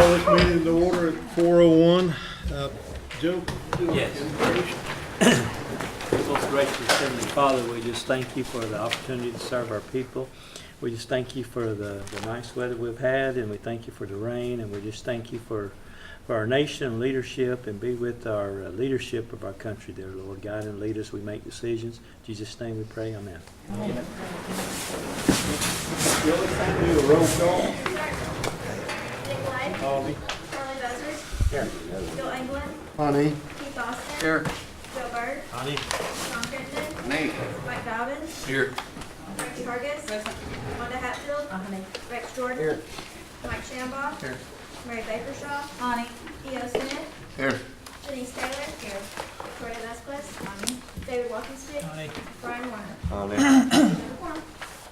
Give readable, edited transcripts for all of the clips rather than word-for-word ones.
call this meeting to order at 4:01. Joe? Yes. Most gracious Heavenly Father, we just thank you for the opportunity to serve our people. We just thank you for the nice weather we've had, and we thank you for the rain, and we just thank you for our nation and leadership, and be with our leadership of our country there, Lord. Guide and lead us. We make decisions. In Jesus' name we pray. Amen. Amen. Do a roll call. Nick White. Harvey. Charlie Buzzard. Here. Bill England. Honey. Keith Austin. Here. Joe Byrd. Honey. Sean Crittenden. Nate. Mike Dobbins. Here. Reggie Hargis. Wanda Hatfield. Rex Jordan. Here. Mike Shambaugh. Here. Mary Bakershaw. Honey. E.O. Smith. Here. Denise Taylor. Here. Victoria Vesquez. David Walkenstick. Honey. Brian Warner.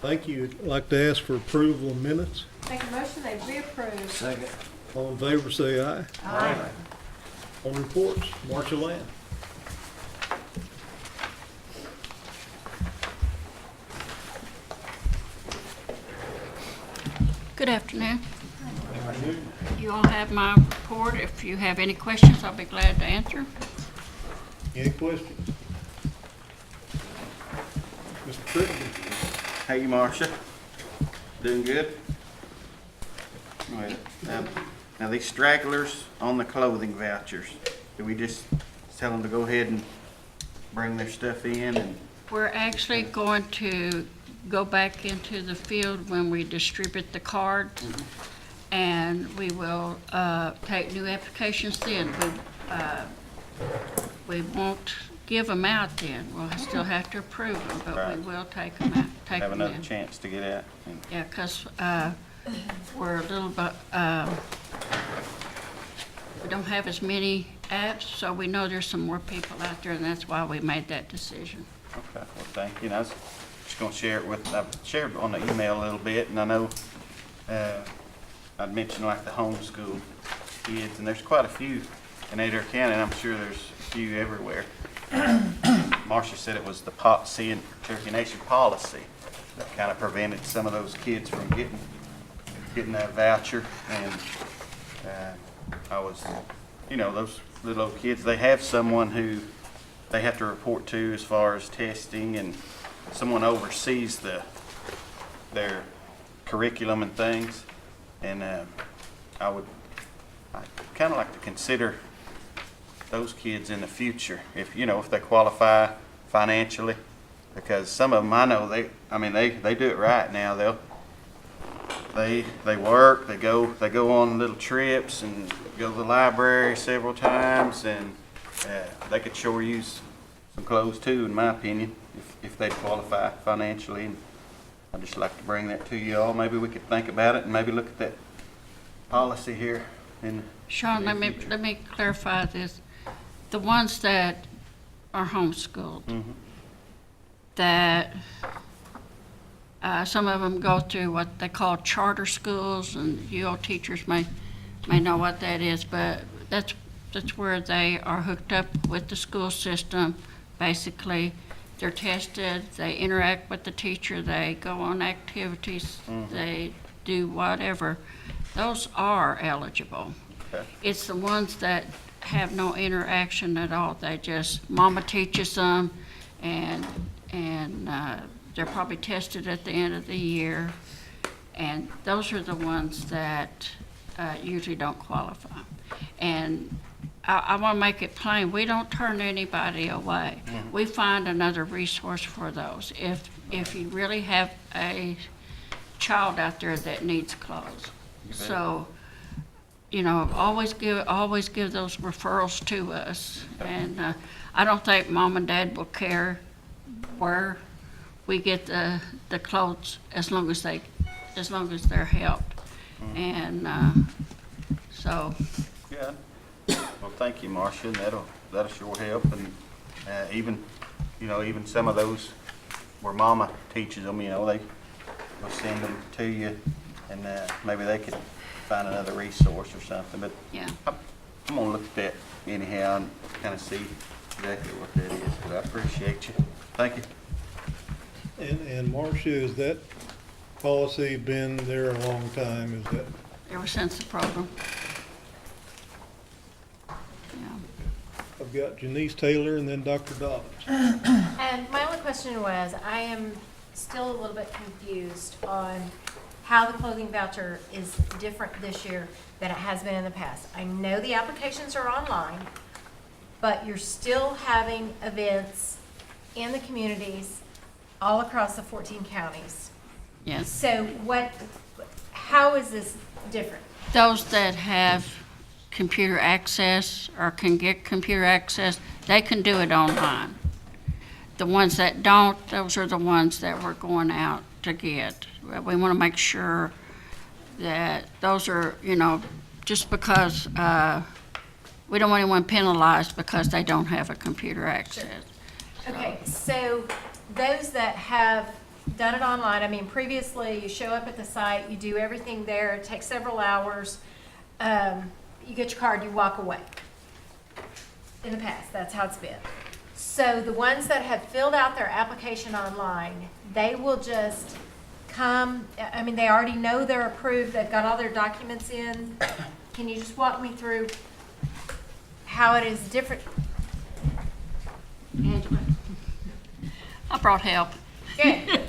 Thank you. I'd like to ask for approval of minutes. Make a motion they be approved. Second. All in favor, say aye. Aye. On reports, Marshall Land. Good afternoon. You all have my report. If you have any questions, I'll be glad to answer. Any questions? Mr. Crittenden? Hey, Marcia. Doing good? Well, now these stragglers on the clothing vouchers, do we just tell them to go ahead and bring their stuff in and? We're actually going to go back into the field when we distribute the cards, and we will take new applications then. We won't give them out then. We'll still have to approve them, but Right. we will take them out, take Have them another in. chance to get out? And- Yeah, because we're a little bit, we don't have as many apps, so we know there's some more people out there, and that's why we made that decision. Okay, well, thank you. And I was just gonna share it with, I've shared on the email a little bit, and I know, I'd mentioned like the homeschool kids, and there's quite a few in Adair County, and I'm sure there's a few everywhere. Marcia said it was the seeing Cherokee Nation policy that kind of prevented some of those kids from getting that voucher. And I was, those little old kids, they have someone who they have to report to as far as testing, and someone oversees their curriculum and things. And I kind of like to consider those kids in the future, if they qualify financially, because some of them I know they do it right now. They work, they go on little trips and go to the library several times, and they could sure use some clothes too, in my opinion, if they qualify financially. And I'd just like to bring that to you all. Maybe we could think about it and maybe look at that policy here. Sean, let me clarify this. The ones that are homeschooled, that some of them go through what they call charter schools, and you all teachers may know what that is, but that's where they are hooked up with the school system. Basically, they're tested, they interact with the teacher, they go on activities, they do whatever. Those are eligible. Okay. It's the ones that have no interaction at all. They just, mama teaches them, and they're probably tested at the end of the year. And those are the ones that usually don't qualify. And I want to make it plain, we don't turn anybody away. We find another resource for those. If you really have a child out there that needs clothes. So, always give those referrals to us. And I don't think mom and dad will care where we get the clothes, as long as they're helped. And so. Yeah. Well, thank you, Marcia, and that'll sure help. And even some of those where mama teaches them, they will send them to you, and maybe they could find another resource or something. But Yeah. I'm gonna look at that anyhow and kind of see exactly what that is. But I appreciate you. Thank you. And Marcia, has that policy been there a long time? Is that? Ever since the program. got Janice Taylor and then Dr. Dobbins. And my only question was, I am still a little bit confused on how the clothing voucher is different this year than it has been in the past. I know the applications are online, but you're still having events in the communities all across the 14 counties. Yes. So how is this different? Those that have computer access or can get computer access, they can do it online. The ones that don't, those are the ones that we're going out to get. We want to make sure that those are, just because we don't want anyone penalized because they don't have a computer access. Okay, so those that have done it online, I mean, previously, you show up at the site, you do everything there, it takes several hours, you get your card, you walk away. In the past, that's how it's been. So the ones that have filled out their application online, they will just come, I mean, they already know they're approved, they've got all their documents in. Can you just walk me through how it is different? Angela? I brought help. Good.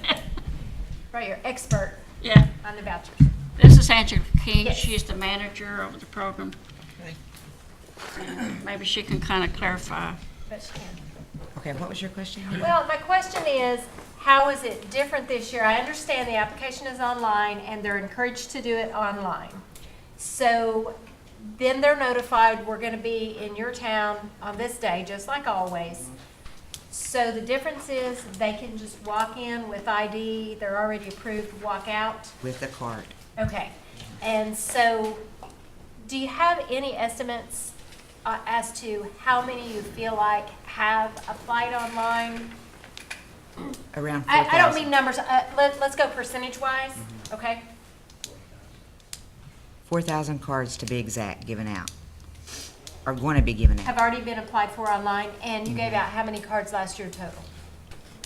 Right, you're expert Yeah. on the vouchers. This is Angela King. Yes. She's the manager of the program. Maybe she can kind of clarify. But she can. Okay, what was your question? Well, my question is, how is it different this year? I understand the application is online and they're encouraged to do it online. So then they're notified, we're gonna be in your town on this day, just like always. So the difference is they can just walk in with ID, they're already approved, walk out? With the card. Okay, and so, do you have any estimates as to how many you feel like have applied online? Around 4,000. I don't mean numbers, let's go percentage-wise, okay? 4,000 cards to be exact, given out. Are going to be given out. Have already been applied for online, and you gave out how many cards last year total?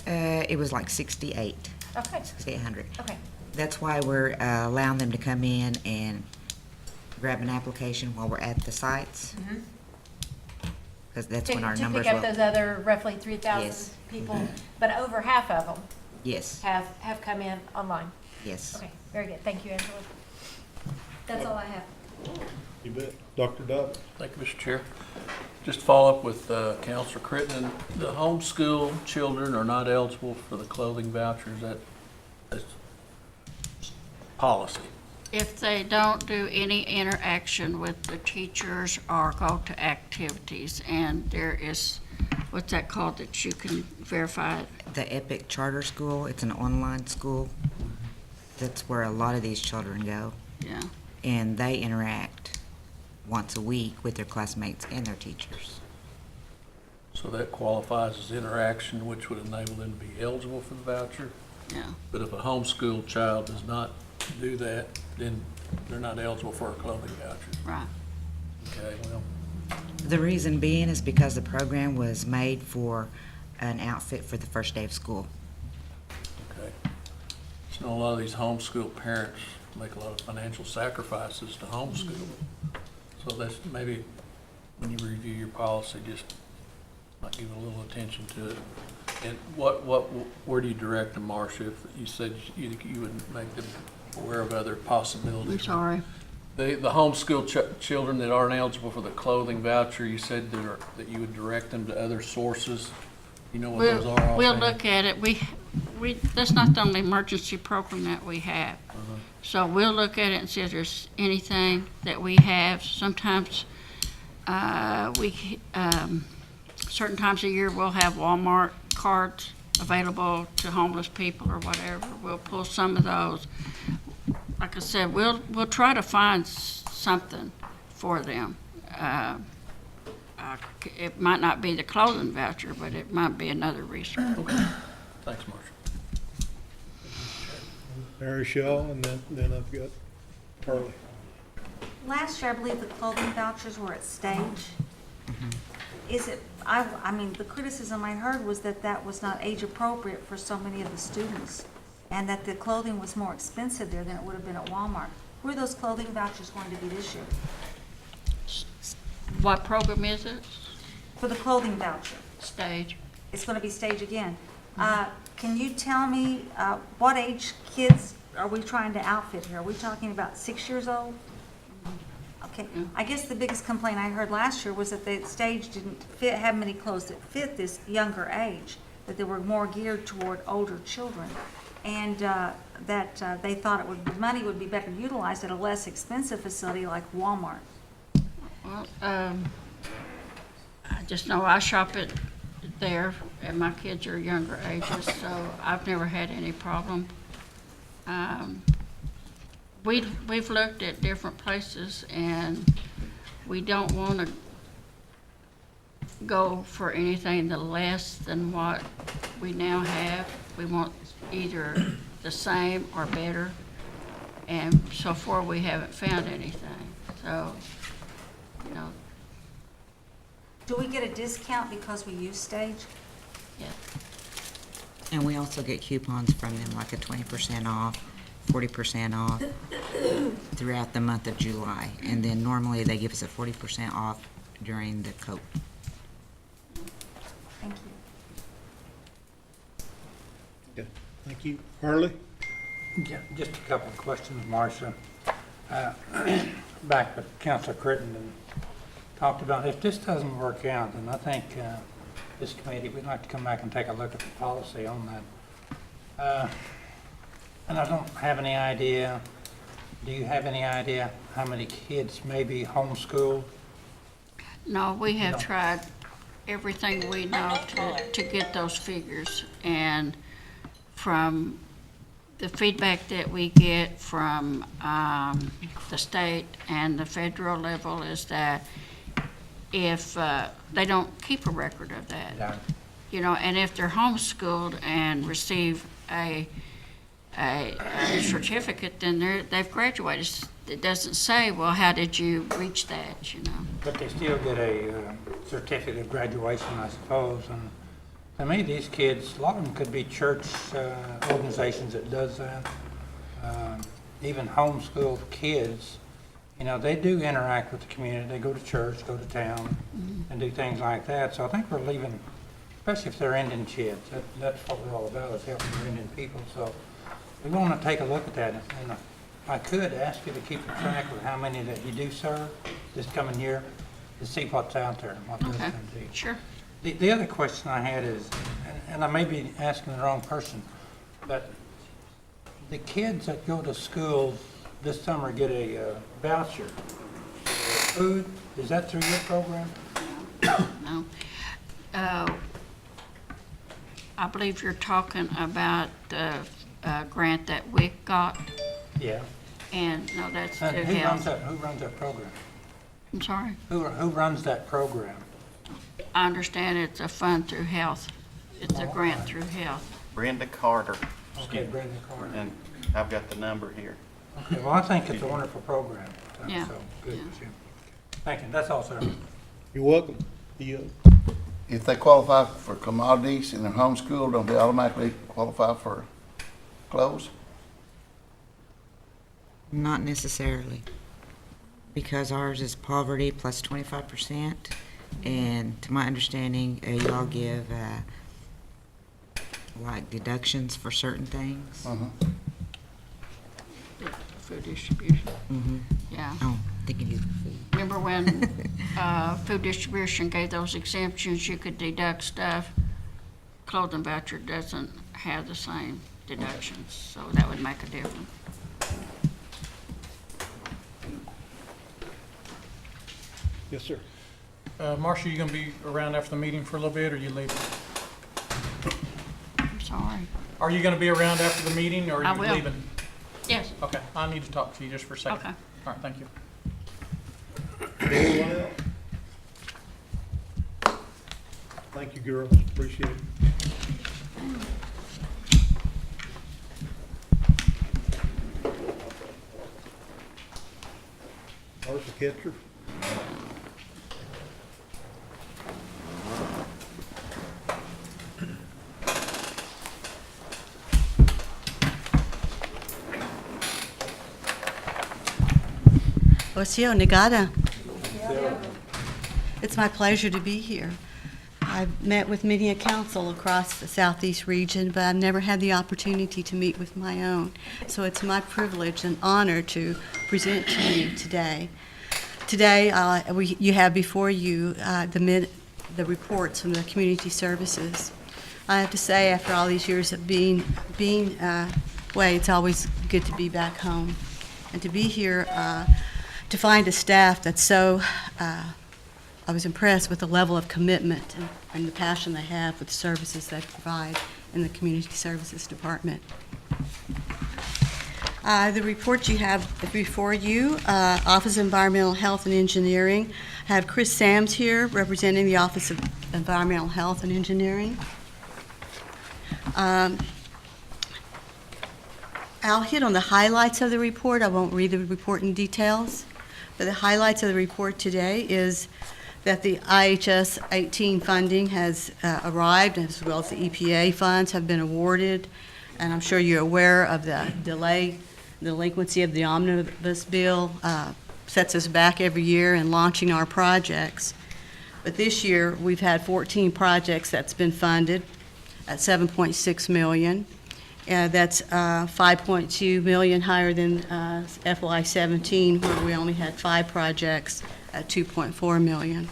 It was like 68, Okay, 6,800. okay, That's why we're allowing them to come in and grab an application while we're at the sites. Because that's when our to numbers pick up will. those other roughly 3,000 Yes. people, but over half of them Yes, have come in online. yes. Okay, very good, thank you, Angela. That's all I have. You bet. Dr. Dobbins. Thank you, Mr. Chair. Just to follow up with Counselor Crittenden, the homeschool children are not eligible for the clothing vouchers. That's policy. If they don't do any interaction with the teachers or go to activities, and there is, what's that called that you can verify it? The Epic Charter School, it's an online school. That's where a lot of these children go. Yeah. And they interact once a week with their classmates and their teachers. So that qualifies as interaction, which would enable them to be eligible for the voucher. Yeah. But if a homeschool child does not do that, then they're not eligible for a clothing voucher. Right. Okay, well, The reason being is because the program was made for an outfit for the first day of school. okay. So a lot of these homeschool parents make a lot of financial sacrifices to homeschool. So that's maybe when you review your policy, just might give a little attention to it. And where do you direct them, Marcia? If you said you would make them aware of other possibilities. I'm sorry. The homeschool children that aren't eligible for the clothing voucher, you said that you would direct them to other sources. You know what those are? We'll offhand? look at it. That's not the only emergency program that we have. So we'll look at it and see if there's anything that we have. Sometimes certain times of year we'll have Walmart cards available to homeless people or whatever. We'll pull some of those. Like I said, we'll try to find something for them. It might not be the clothing voucher, but it might be another resource. Thanks, Marcia. Mary Shaw, and then I've got Carly. Last year, I believe the clothing vouchers were at Stage. Is it, I mean, the criticism I heard was that that was not age appropriate for so many of the students, and that the clothing was more expensive there than it would have been at Walmart. Who are those clothing vouchers going to be this year? What program is it? For the clothing voucher, Stage. it's gonna be stage again. Can you tell me, what age kids are we trying to outfit here? Are we talking about 6 years old? Okay, I guess the biggest complaint I heard last year was that the stage didn't have many clothes that fit this younger age, that they were more geared toward older children. And that they thought money would be better utilized at a less expensive facility like Walmart. Well, I just know I shop it there, and my kids are younger ages, so I've never had any problem. We've looked at different places, and we don't want to go for anything less than what we now have. We want either the same or better, and so far we haven't found anything. So, you know, Do we get a discount because we use stage? yeah. And we also get coupons from them, like a 20% off, 40% off throughout the month of July. And then normally they give us a 40% off during the coat. Thank you. Okay, thank you. Harley? Yeah, just a couple of questions, Marcia. Back with Councilor Crittenden, talked about if this doesn't work out, then I think this committee, we'd like to come back and take a look at the policy on that. And I don't have any idea, do you have any idea how many kids may be homeschooled? No, we have No. tried everything we know to get those figures, and from the feedback that we get from the state and the federal level is that if they don't keep a record of that, Yeah. you know, and if they're homeschooled and receive a certificate, then they've graduated. It doesn't say, well, how did you reach that, you know? But they still get a certificate of graduation, I suppose. And to me, these kids, a lot of them could be church organizations that does that. Even homeschooled kids, you know, they do interact with the community. They go to church, go to town, and do things like that. So I think we're leaving, especially if they're Indian kids. That's what we're all about, is helping the Indian people. So we want to take a look at that. And if I could ask you to keep a track of how many that you do serve this coming year, to see what's out there and what those Okay, can be. sure. The other question I had is, and I may be asking the wrong person, but the kids that go to school this summer get a voucher for food. Is that through your program? No. I believe you're talking about the grant that WIC got, Yeah. and no, that's And through who runs health. that, who runs that program? I'm sorry. Who runs that program? I understand it's a fund through health. It's a Oh, grant okay. through health. Brenda Carter, Okay, Brenda Carter. and I've got the number here. Okay, well, I think it's a wonderful program. Yeah, So, good, yeah. Jim. Thank you, that's all, sir. You're welcome. If they qualify for commodities and they're homeschooled, don't they automatically qualify for clothes? Not necessarily, because ours is poverty plus 25%, and to my understanding, y'all give like deductions for certain things. Food distribution, Mm-hmm. yeah. Oh, thinking you for food. Remember when food distribution gave those exemptions, you could deduct stuff? Clothing voucher doesn't have the same deductions, so that would make a difference. Yes, sir. Marcia, you gonna be around after the meeting for a little bit, or you leaving? I'm sorry. Are you gonna be around after the meeting, or I are you will. leaving? Yes, Okay, I need to talk to you just for a second. okay. All right, thank you. Anyone else? Thank you, girls. Appreciate it. Martha Ketcher. Ocio Negada. It's my pleasure to be here. I've met with many a council across the southeast region, but I've never had the opportunity to meet with my own. So it's my privilege and honor to present to you today. Today, you have before you the reports from the community services. I have to say, after all these years of being away, it's always good to be back home and to be here to find a staff that's so. I was impressed with the level of commitment and the passion they have with the services they provide in the Community Services Department. The report you have before you, Office of Environmental Health and Engineering. I have Chris Sams here representing the Office of Environmental Health and Engineering. I'll hit on the highlights of the report. I won't read the report in details, but the highlights of the report today is that the IHS 18 funding has arrived, as well as the EPA funds have been awarded. And I'm sure you're aware of the delinquency of the omnibus bill sets us back every year in launching our projects. But this year, we've had 14 projects that's been funded at $7.6 million. That's $5.2 million higher than FY17, where we only had 5 projects at $2.4 million.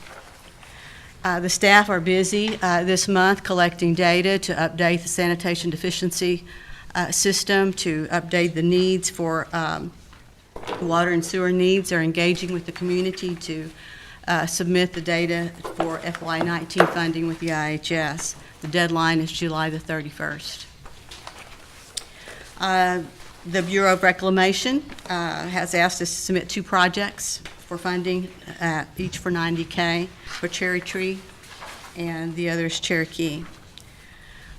The staff are busy this month collecting data to update the sanitation deficiency system, to update the needs for water and sewer needs. They're engaging with the community to submit the data for FY19 funding with the IHS. The deadline is July the 31st. The Bureau of Reclamation has asked us to submit 2 projects for funding, each for $90K, for Cherokee, and the other is Cherokee.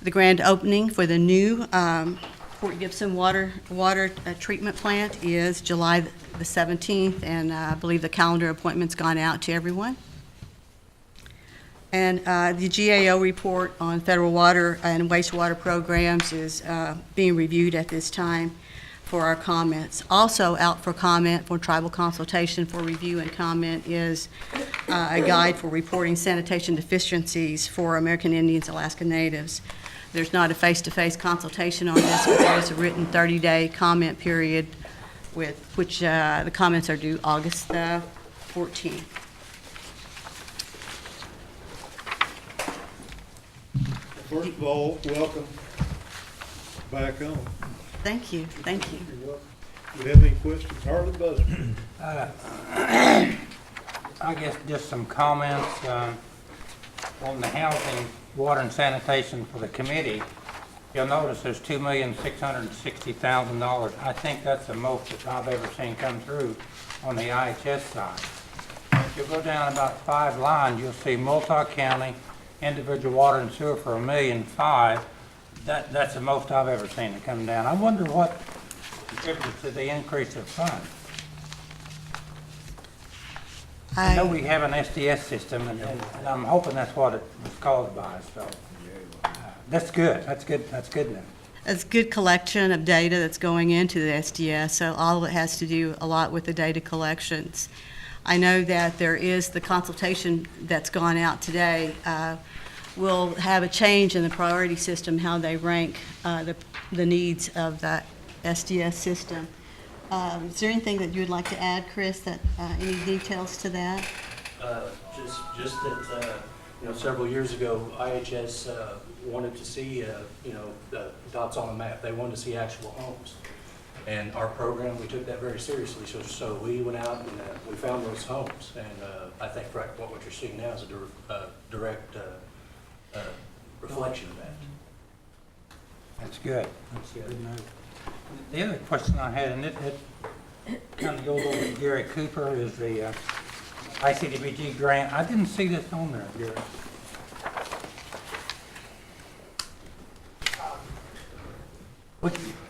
The grand opening for the new Fort Gibson water treatment plant is July the 17th, and I believe the calendar appointment's gone out to everyone. And the GAO report on federal water and wastewater programs is being reviewed at this time for our comments. Also out for comment for tribal consultation for review and comment is a guide for reporting sanitation deficiencies for American Indians, Alaska Natives. There's not a face-to-face consultation on this, but there is a written 30-day comment period with which the comments are due August the 14th. First of all, welcome back home. Thank you, thank you. You're welcome. Do you have any questions? Harlan Buzzer. I guess just some comments on the housing, water and sanitation for the committee. You'll notice there's $2,660,000. I think that's the most that I've ever seen come through on the IHS side. If you go down about 5 lines, you'll see multi-county, individual water and sewer for $1.5 million. That's the most I've ever seen it come down. I wonder what contributed to the increase of funds. I know we have an SDS system, and I'm hoping that's what it was caused by. So that's good. That's good. That's good news. It's good collection of data that's going into the SDS, so all of it has to do a lot with the data collections. I know that there is the consultation that's gone out today. Will have a change in the priority system, how they rank the needs of the SDS system. Is there anything that you would like to add, Chris, that any details to that? Just that, several years ago, IHS wanted to see, the dots on a map. They wanted to see actual homes. And our program, we took that very seriously. So we went out and we found those homes. And I think what you're seeing now is a direct reflection of that. That's good. That's good. The other question I had, and it kind of goes over to Gary Cooper, is the ICDBG grant. I didn't see this on there, Gary.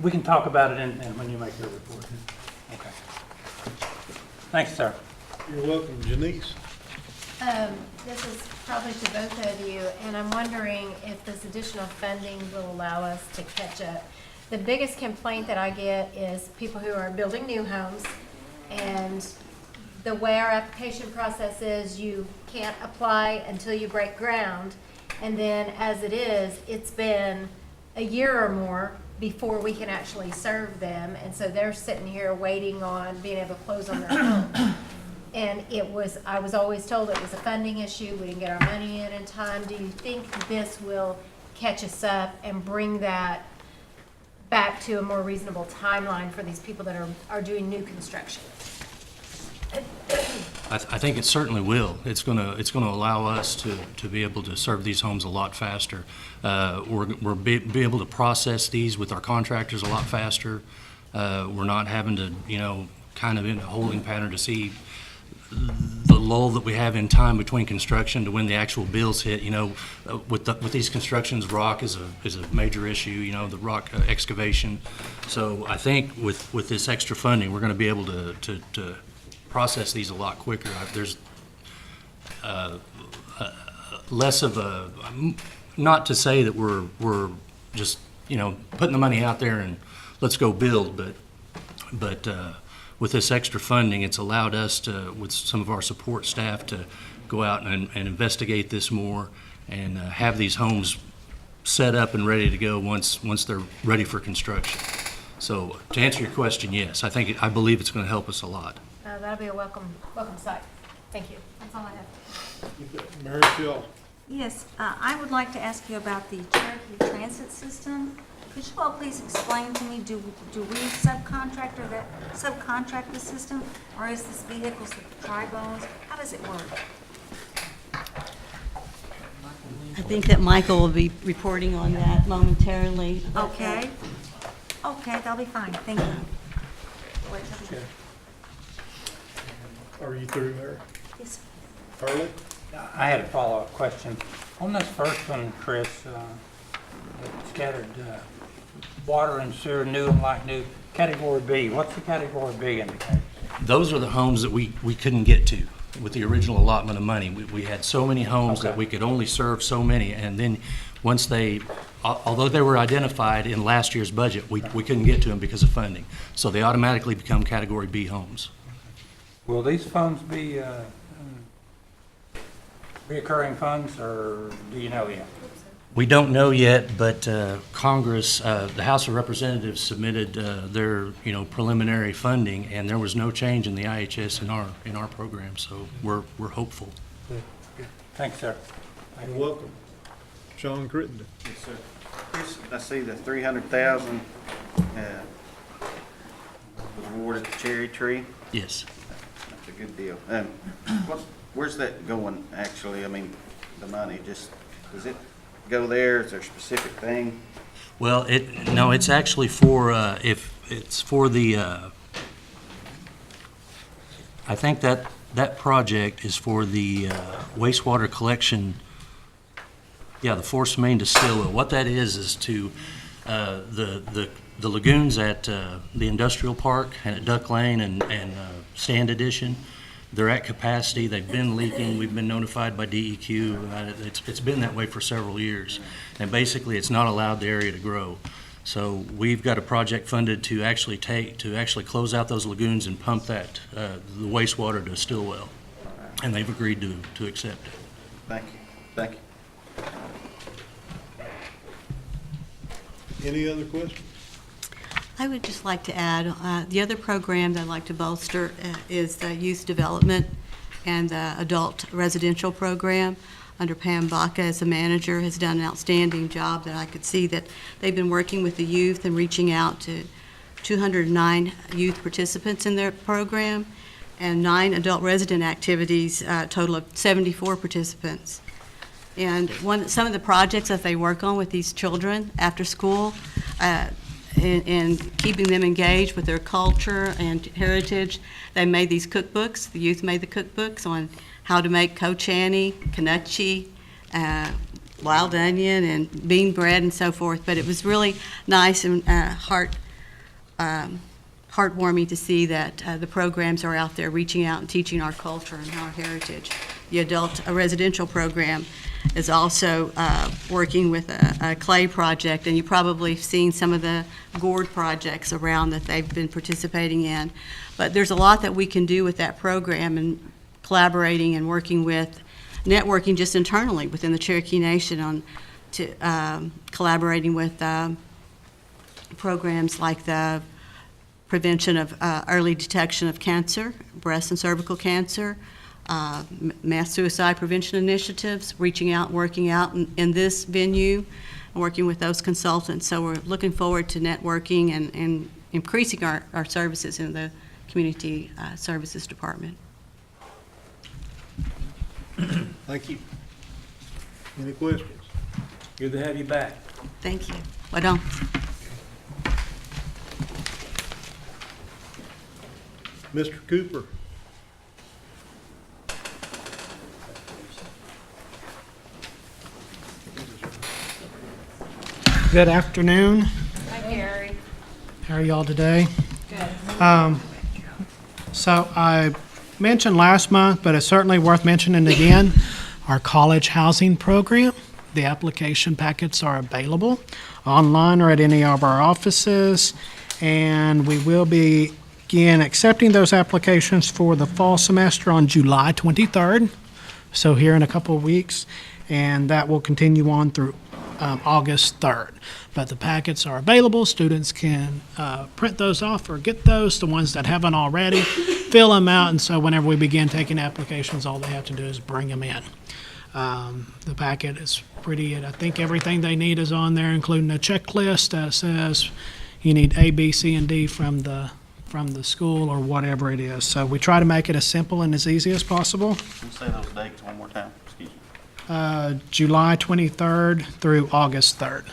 We can talk about it when you make your report. Okay. Thanks, sir. You're welcome, Janice. This is probably to both of you, and I'm wondering if this additional funding will allow us to catch up. The biggest complaint that I get is people who are building new homes, and the way our application process is, you can't apply until you break ground, And then as it is, it's been a year or more before we can actually serve them. And so they're sitting here waiting on being able to close on their home. And I was always told it was a funding issue. We didn't get our money in time. Do you think this will catch us up and bring that back to a more reasonable timeline for these people that are doing new construction? I think it certainly will. It's gonna allow us to be able to serve these homes a lot faster. We're be able to process these with our contractors a lot faster. We're not having to, kind of in a holding pattern to see the lull that we have in time between construction to when the actual bills hit. With these constructions, rock is a major issue. The rock excavation. So I think with this extra funding, we're going to be able to process these a lot quicker. There's less of a, not to say that we're just putting the money out there and let's go build, but with this extra funding, it's allowed us to, with some of our support staff, to go out and investigate this more and have these homes set up and ready to go once they're ready for construction. So to answer your question, yes, I believe it's going to help us a lot. That'll be a welcome sight. Thank you. That's all I have. Mary Phil. Yes, I would like to ask you about the Cherokee transit system. Could you all please explain to me, do we subcontract the system, or is this vehicles that Tri-Bones? How does it work? I think that Michael will be reporting on that momentarily. Okay. Okay, that'll be fine. Thank you. Wait till the- Are you through, Mary? Yes. Harley? I had a follow-up question. On this first one, Chris, scattered water and sewer, new and like new, category B. What's the category B indicate? Those are the homes that we couldn't get to with the original allotment of money. We had so many homes that we could only serve so many, and then once although they were identified in last year's budget, we couldn't get to them because of funding. So they automatically become category B homes. Will these funds be reoccurring funds, or do you know yet? We don't know yet, but Congress, the House of Representatives submitted their preliminary funding, and there was no change in the IHS in our program. So we're hopeful. Good. Thanks, sir. You're welcome. Sean Crittenden. Yes, sir. Chris, I see the 300,000 was awarded to Cherry Tree. Yes. That's a good deal. Where's that going, actually? I mean, the money, does it go there? Is there a specific thing? Well, it's actually for, if it's for the, I think that project is for the wastewater collection, the force main to Stillwell. What that is to the lagoons at the industrial park and at Duck Lane and Stand Edition. They're at capacity. They've been leaking. We've been notified by DEQ. It's been that way for several years. And basically, it's not allowed the area to grow. So we've got a project funded to actually close out those lagoons and pump the wastewater to Stillwell. And they've agreed to accept it. Thank you. Thank you. Any other questions? I would just like to add, the other program that I'd like to bolster is the youth development and the adult residential program. Under Pam Baca as a manager, has done an outstanding job that I could see that they've been working with the youth and reaching out to 209 youth participants in their program and 9 adult resident activities, a total of 74 participants. And some of the projects that they work on with these children after school, and keeping them engaged with their culture and heritage. They made these cookbooks. The youth made the cookbooks on how to make kochani, knutschi, wild onion, and bean bread, and so forth. But it was really nice and heartwarming to see that the programs are out there reaching out and teaching our culture and our heritage. The adult residential program is also working with a clay project, and you probably have seen some of the gourd projects around that they've been participating in. But there's a lot that we can do with that program, and collaborating and working with networking just internally within the Cherokee Nation on collaborating with programs like the prevention of early detection of cancer, breast and cervical cancer, mass suicide prevention initiatives, reaching out, working out in this venue, and working with those consultants. So we're looking forward to networking and increasing our services in the Community Services Department. Thank you. Any questions? Good to have you back. Thank you. Well done. Mr. Cooper? Good afternoon. Hi, Gary. How are y'all today? Good. So I mentioned last month, but it's certainly worth mentioning again, our college housing program. The application packets are available online or at any of our offices, and we will begin accepting those applications for the fall semester on July 23rd, so here in a couple of weeks, and that will continue on through August 3rd. But the packets are available. Students can print those off or get those, the ones that haven't already, fill them out, and so whenever we begin taking applications, all they have to do is bring them in. The packet is pretty, I think everything they need is on there, including a checklist that says you need A, B, C, and D from the school or whatever it is. So we try to make it as simple and as easy as possible. Can you say those dates one more time? Excuse me. July 23rd through August 3rd.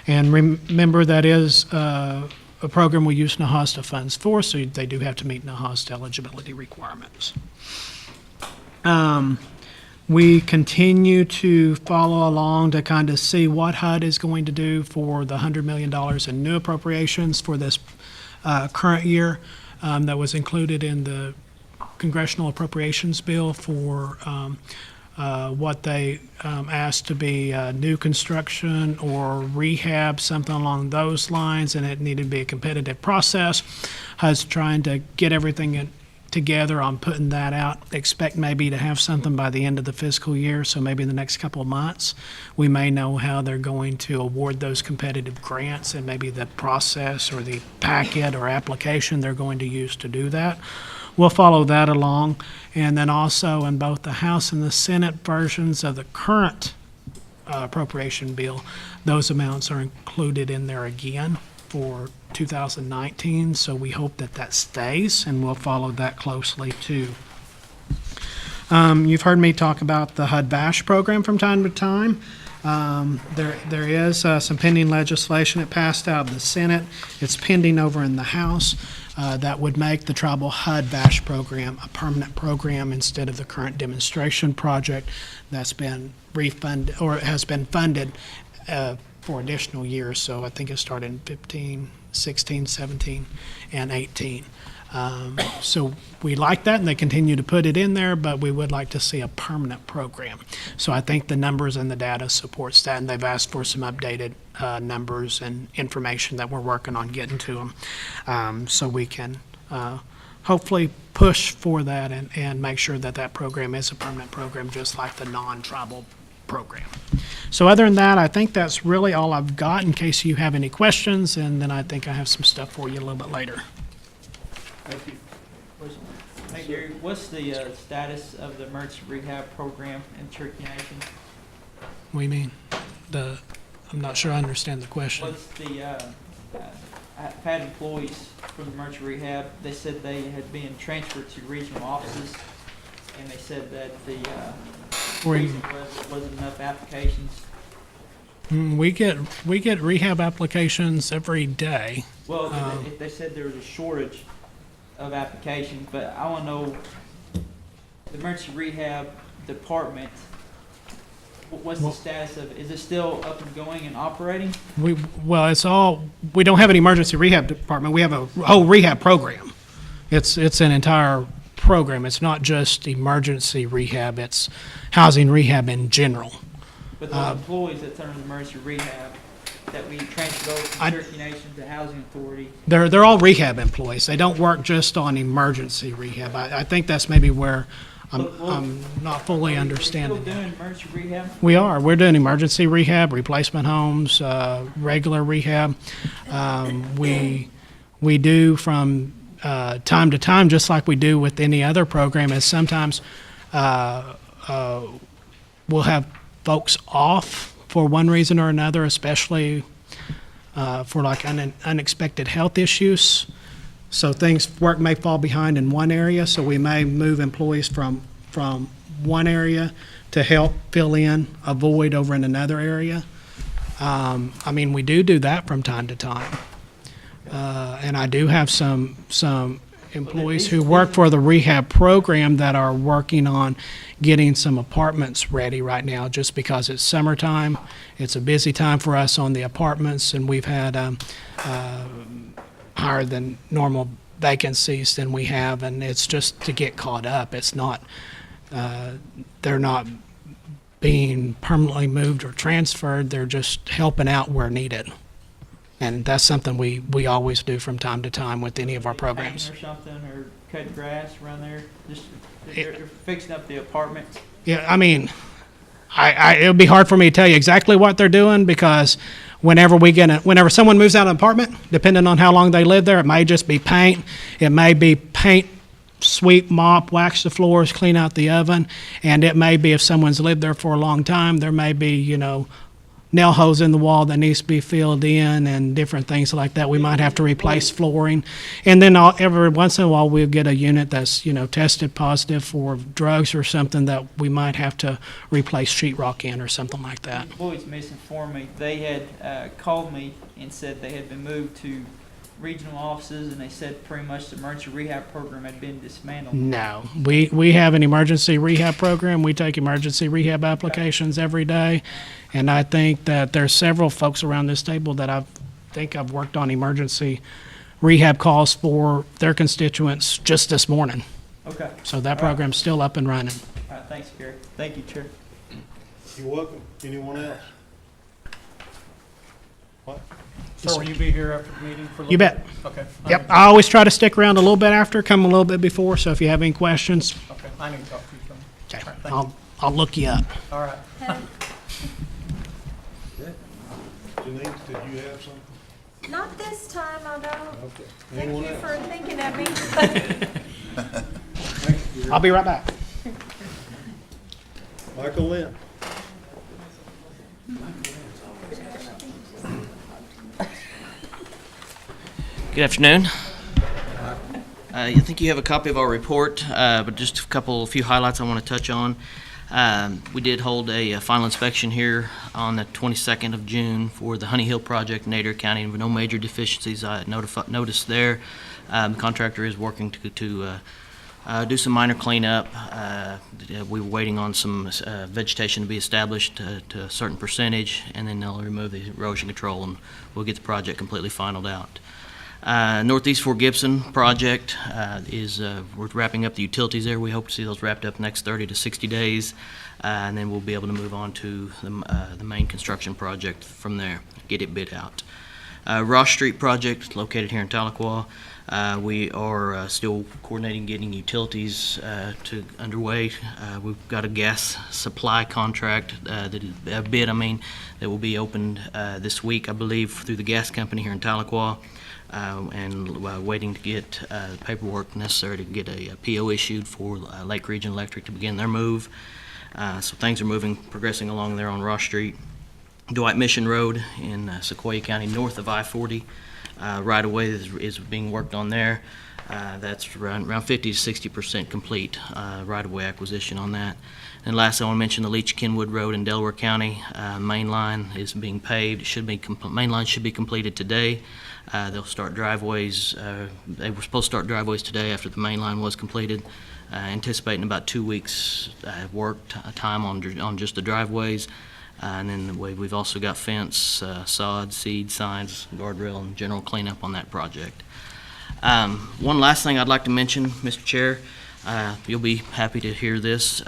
And remember, that is a program we use NAHASTA funds for, so they do have to meet NAHASTA eligibility requirements. We continue to follow along to kind of see what HUD is going to do for the $100 million in new appropriations for this current year that was included in the Congressional Appropriations Bill for what they asked to be new construction or rehab, something along those lines, and it needed to be a competitive process. HUD's trying to get everything together on putting that out. Expect maybe to have something by the end of the fiscal year, so maybe in the next couple of months we may know how they're going to award those competitive grants and maybe the process or the packet or application they're going to use to do that. We'll follow that along. And then also in both the House and the Senate versions of the current appropriation bill, those amounts are included in there again for 2019. So we hope that that stays, and we'll follow that closely too. You've heard me talk about the HUD VASH program from time to time. There is some pending legislation. It passed out of the Senate. It's pending over in the House. That would make the tribal HUD VASH program a permanent program instead of the current demonstration project that's been refunded or has been funded for additional years. So I think it started in 15, 16, 17, and 18. So we like that, and they continue to put it in there, but we would like to see a permanent program. So I think the numbers and the data supports that, and they've asked for some updated numbers and information that we're working on getting to them, so we can hopefully push for that and make sure that that program is a permanent program, just like the non-tribal program. So other than that, I think that's really all I've got in case you have any questions, and then I think I have some stuff for you a little bit later. Thank you. Hey Gary, what's the status of the emergency rehab program in Cherokee Nation? What do you mean? I'm not sure I understand the question. What's the, I've had employees from the emergency rehab, they said they had been transferred to regional offices, and they said that the reason wasn't enough applications. We get rehab applications every day. Well, they said there was a shortage of applications, but I want to know, the emergency rehab department, what's the status of it? Is it still up and going and operating? We don't have an emergency rehab department. We have a whole rehab program. It's an entire program. It's not just emergency rehab, it's housing rehab in general. But those employees that's under the emergency rehab that we transferred over from Cherokee Nation to Housing Authority. They're all rehab employees. They don't work just on emergency rehab. I think that's maybe where I'm not fully understanding. Still doing emergency rehab? We're doing emergency rehab, replacement homes, regular rehab. We do from time to time, just like we do with any other program, is sometimes we'll have folks off for one reason or another, especially for like unexpected health issues. So work may fall behind in one area, so we may move employees from one area to help fill in a void over in another area. I mean, we do that from time to time. And I do have some employees who work for the rehab program that are working on getting some apartments ready right now, just because it's summertime. It's a busy time for us on the apartments, and we've had higher than normal vacancies than we have, and it's just to get caught up. It's not, they're not being permanently moved or transferred. They're just helping out where needed. And that's something we always do from time to time with any of our programs. Or something, or cut grass around there, just, they're fixing up the apartments. Yeah, I mean, it would be hard for me to tell you exactly what they're doing, because whenever someone moves out of an apartment, depending on how long they live there, it may just be paint. It may be paint, sweep, mop, wax the floors, clean out the oven. And it may be, if someone's lived there for a long time, there may be, nail holes in the wall that needs to be filled in and different things like that. We might have to replace flooring. And then every once in a while we'll get a unit that's, tested positive for drugs or something that we might have to replace sheetrock in or something like that. The employees misinformed me. They had called me and said they had been moved to regional offices, and they said pretty much the emergency rehab program had been dismantled. No, we have an emergency rehab program. We take emergency rehab applications every day, and I think that there's several folks around this table that I've worked on emergency rehab calls for their constituents just this morning. Okay. So that program's still up and running. All right, thanks, Gary. Thank you, Chair. You're welcome. Anyone else? What? So will you be here after the meeting for a little You bit? bet. Okay. Yep, I always try to stick around a little bit after, come a little bit before, so if you have any questions, Okay, I need to talk to you. okay, All right, thank you. I'll look you up. All right. Denise, did you have something? Not this time, I don't. Okay. Thank Anyone you else? for thinking of me. Thank you, Gary. I'll be right back. Michael Lynn. Good afternoon. I think you have a copy of our report, but just a few highlights I want to touch on. We did hold a final inspection here on the 22nd of June for the Honey Hill project in Adair County. No major deficiencies I noticed there. The contractor is working to do some minor cleanup. We were waiting on some vegetation to be established to a certain percentage, and then they'll remove the erosion control, and we'll get the project completely finalized out. Northeast Fort Gibson project we're wrapping up the utilities there. We hope to see those wrapped up next 30 to 60 days, and then we'll be able to move on to the main construction project from there, get it bid out. Ross Street project, located here in Tahlequah. We are still coordinating getting utilities underway. We've got a gas supply contract that will be opened this week, I believe, through the gas company here in Tahlequah. And waiting to get paperwork necessary to get a PO issued for Lake Region Electric to begin their move. So things are progressing along there on Ross Street. Dwight Mission Road in Sequoia County, north of I-40. Right away is being worked on there. That's around 50 to 60% complete right of way acquisition on that. And last, I want to mention the Leach Kenwood Road in Delaware County. Main line is being paved. Main line should be completed today. They'll start driveways. They were supposed to start driveways today after the main line was completed. Anticipating about 2 weeks work time on just the driveways. And then we've also got fence, sod, seed, signs, guardrail, and general cleanup on that project. One last thing I'd like to mention, Mr. Chair, you'll be happy to hear this.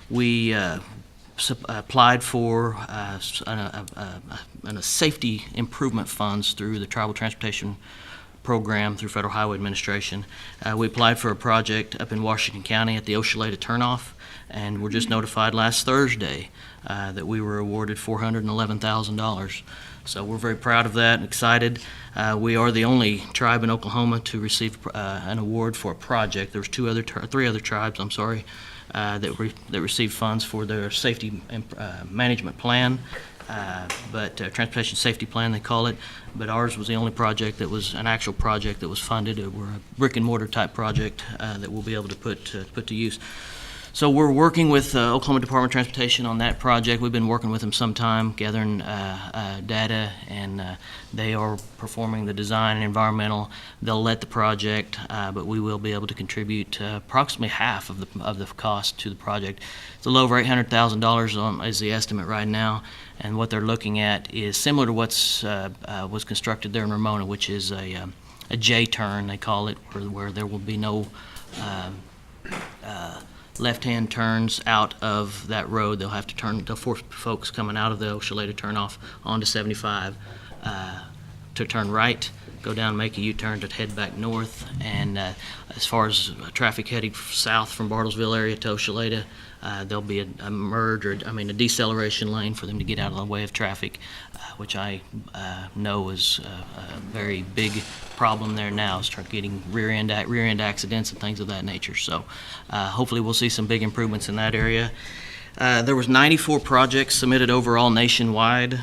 We applied for safety improvement funds through the Tribal Transportation program through Federal Highway Administration. We applied for a project up in Washington County at the Oshaleta turnoff, and were just notified last Thursday that we were awarded $411,000. So we're very proud of that and excited. We are the only tribe in Oklahoma to receive an award for a project. There's three other tribes, that received funds for their safety management plan, but transportation safety plan they call it. But ours was the only project that was an actual project that was funded. We're a brick and mortar type project that we'll be able to put to use. So we're working with Oklahoma Department of Transportation on that project. We've been working with them some time, gathering data, and they are performing the design and environmental. They'll let the project, but we will be able to contribute approximately half of the cost to the project. It's a little over $800,000 is the estimate right now, and what they're looking at is similar to was constructed there in Ramona, which is a J-turn, they call it, where there will be no left-hand turns out of that road. They'll have to they'll force folks coming out of the Oshaleta turnoff onto 75 to turn right, go down, make a U-turn to head back north. And as far as traffic heading south from Bartlesville area to Oshaleta, there'll be a merge, or a deceleration lane for them to get out of the way of traffic, which I know is a very big problem there now, is getting rear end accidents and things of that nature. So hopefully we'll see some big improvements in that area. There was 94 projects submitted overall nationwide,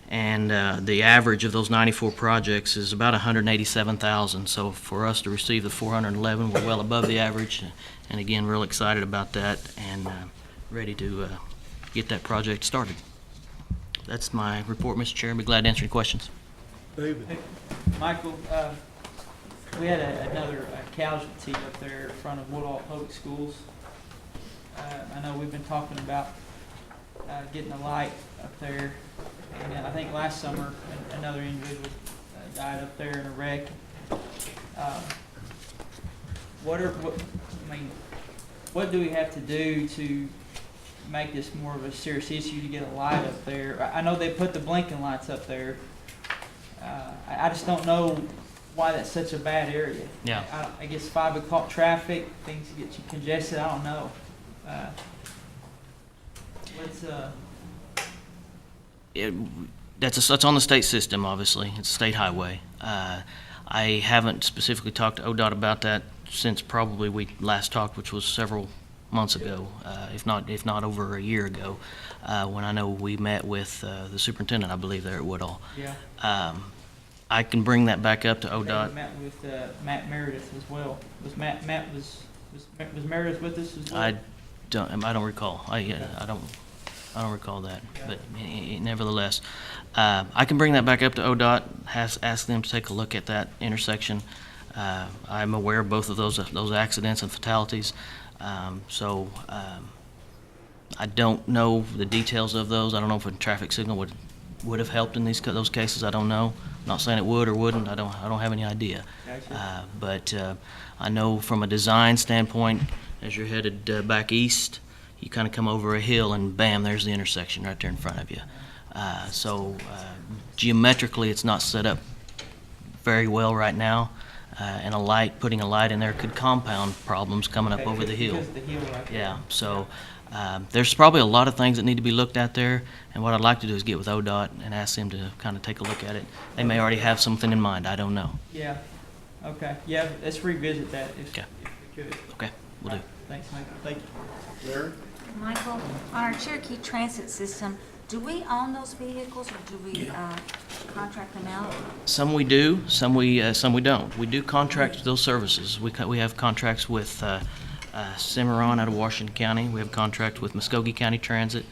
and the average of those 94 projects is about 187,000. So for us to receive the 411, we're well above the average, and again, real excited about that and ready to get that project started. That's my report, Mr. Chair. I'd be glad to answer any questions. David. Hey, Michael, we had another casualty up there in front of Woodall Public Schools. I know we've been talking about getting a light up there, and I think last summer another individual died up there in a wreck. What do we have to do to make this more of a serious issue to get a light up there? I know they put the blinking lights up there. I just don't know why that's such a bad area. Yeah. I guess 5 o'clock traffic, things get you congested. I don't know. That's on the state system, obviously. It's a state highway. I haven't specifically talked to ODOT about that since probably we last talked, which was several months ago, if not over a year ago, when I know we met with the superintendent, I believe, there at Woodall. Yeah. I can bring that back up to ODOT. We met with Matt Meredith as well. Was Meredith with us as well? I don't recall. I don't recall that. Yeah. But nevertheless, I can bring that back up to ODOT. Ask them to take a look at that intersection. I'm aware of both of those accidents and fatalities. So I don't know the details of those. I don't know if a traffic signal would have helped in those cases. I don't know. I'm not saying it would or wouldn't. I don't have any idea. Gotcha. But I know from a design standpoint, as you're headed back east, you kind of come over a hill and bam, there's the intersection right there in front of you. So geometrically, it's not set up very well right now. And putting a light in there could compound problems coming up over the hill. Yeah, so there's probably a lot of things that need to be looked at there, and what I'd like to do is get with ODOT and ask them to kind of take a look at it. They may already have something in mind, I don't know. Yeah, okay, yeah, let's revisit that if we could. Okay, we'll do. Thanks, Michael, thank you. Larry? Michael, on our Cherokee transit system, do we own those vehicles or do we contract them out? Some we do, some we don't. We do contract those services. We have contracts with Cimarron out of Washington County. We have a contract with Muskogee County Transit,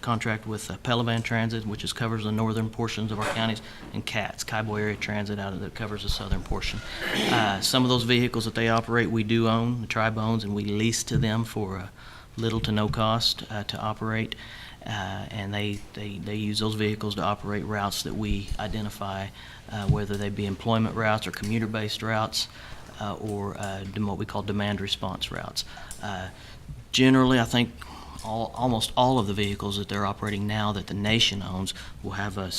contract with Pelivan Transit, which covers the northern portions of our counties, and CATS, Kaibo Area Transit, that covers the southern portion. Some of those vehicles that they operate, we do own, the tribe owns, and we lease to them for little to no cost to operate. And they use those vehicles to operate routes that we identify, whether they be employment routes or commuter-based routes, or what we call demand response routes. Generally, I think almost all of the vehicles that they're operating now that the nation owns will have a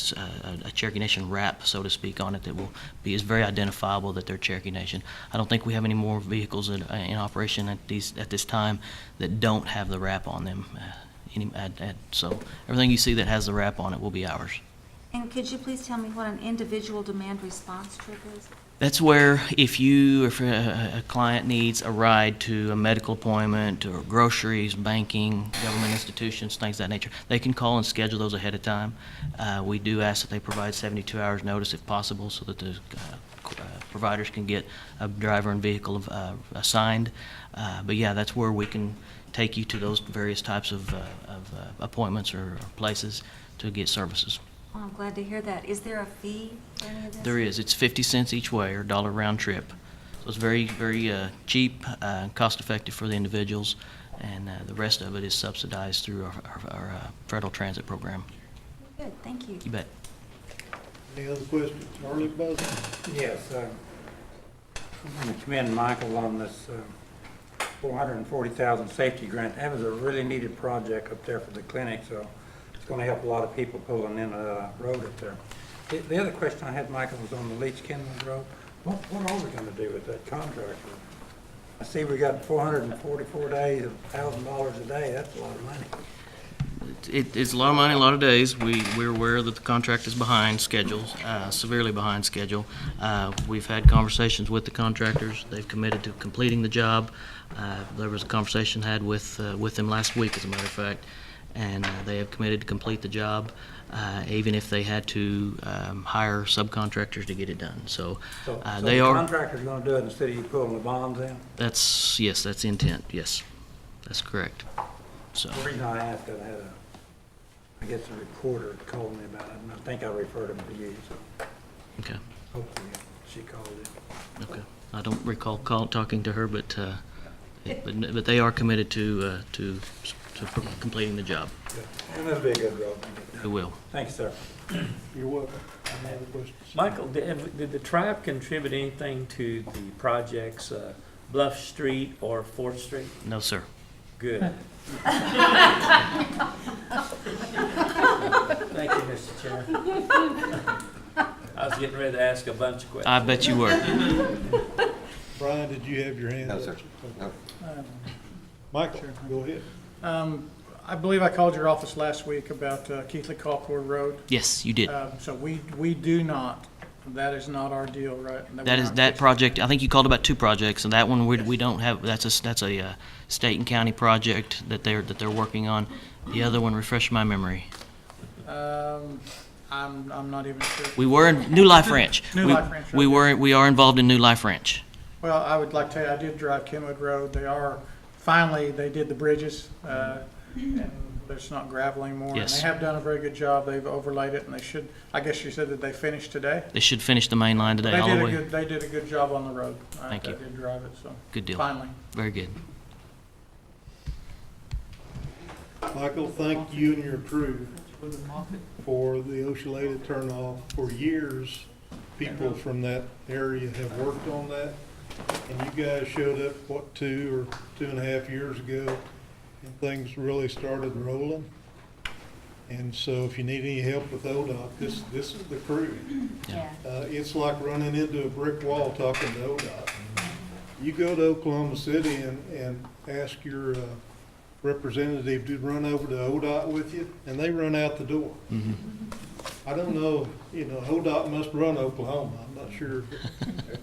Cherokee Nation wrap, so to speak, on it that will be is very identifiable that they're Cherokee Nation. I don't think we have any more vehicles in operation at this time that don't have the wrap on them. So everything you see that has the wrap on it will be ours. And could you please tell me what an individual demand response trip is? That's where if a client needs a ride to a medical appointment or groceries, banking, government institutions, things of that nature, they can call and schedule those ahead of time. We do ask that they provide 72 hours notice if possible so that the providers can get a driver and vehicle assigned. But yeah, that's where we can take you to those various types of appointments or places to get services. Oh, I'm glad to hear that. Is there a fee for any of this? There is. It's 50 cents each way or $1 round trip. So it's very, very cheap, cost effective for the individuals, and the rest of it is subsidized through our federal transit program. Good, thank you. You bet. Any other questions? Harley Buzz? Yes, I want to commend Michael on this $440,000 safety grant. That was a really needed project up there for the clinic, so it's going to help a lot of people pulling in a road up there. The other question I had, Michael, was on the Leach Kenwood Road. What are we going to do with that contractor? I see we got 444 days of $1,000 a day. That's a lot of money. It's a lot of money, a lot of days. We're aware that the contract is behind schedule, severely behind schedule. We've had conversations with the contractors. They've committed to completing the job. There was a conversation had with them last week, as a matter of fact, and they have committed to complete the job, even if they had to hire subcontractors to get it done. So they the are. Contractor's going to do it instead of you pulling the bonds in? That's the intent. Yes, that's correct. So. The reason I asked, I guess a reporter called me about it, and I think I referred him to you, so Okay. hopefully she called you. Okay. I don't recall talking to her, but they are committed to completing the job. Yeah. And that'll be a good road. It will. Thanks, sir. You're welcome. Any other questions? Michael, did the tribe contribute anything to the projects Bluff Street or 4th Street? No, sir. Good. Thank you, Mr. Chair. I was getting ready to ask a bunch of questions. I bet you were. Brian, did you have your hand up? No, sir. No. Michael, go ahead. I believe I called your office last week about Keithley Colport Road. Yes, you did. So we do not, that is not our deal, right? That project. I think you called about 2 projects, and that one we don't have. That's a state and county project that they're working on. The other one, refresh my memory. I'm not even sure. We were in New Life Ranch. Life Ranch. We are involved in New Life Ranch. Well, I would like to tell you, I did drive Kenwood Road. They did the bridges, and there's not gravel anymore. Yes. And they have done a very good job. They've overlaid it, and they should, I guess you said that they finished today? They should finish the main line today, all the way. They did a good job on the road. Thank you. I did drive it, so. Good deal. Finally. Very good. Michael, thank you and your crew for the Oshaleta turnoff. For years, people from that area have worked on that. And you guys showed up, 2 or 2.5 years ago, and things really started rolling. And so if you need any help with ODOT, this is the crew. Yeah. It's like running into a brick wall talking to ODOT. You go to Oklahoma City and ask your representative to run over to ODOT with you, and they run out the door. Mm-hmm. I don't know, ODOT must run Oklahoma, I'm not sure,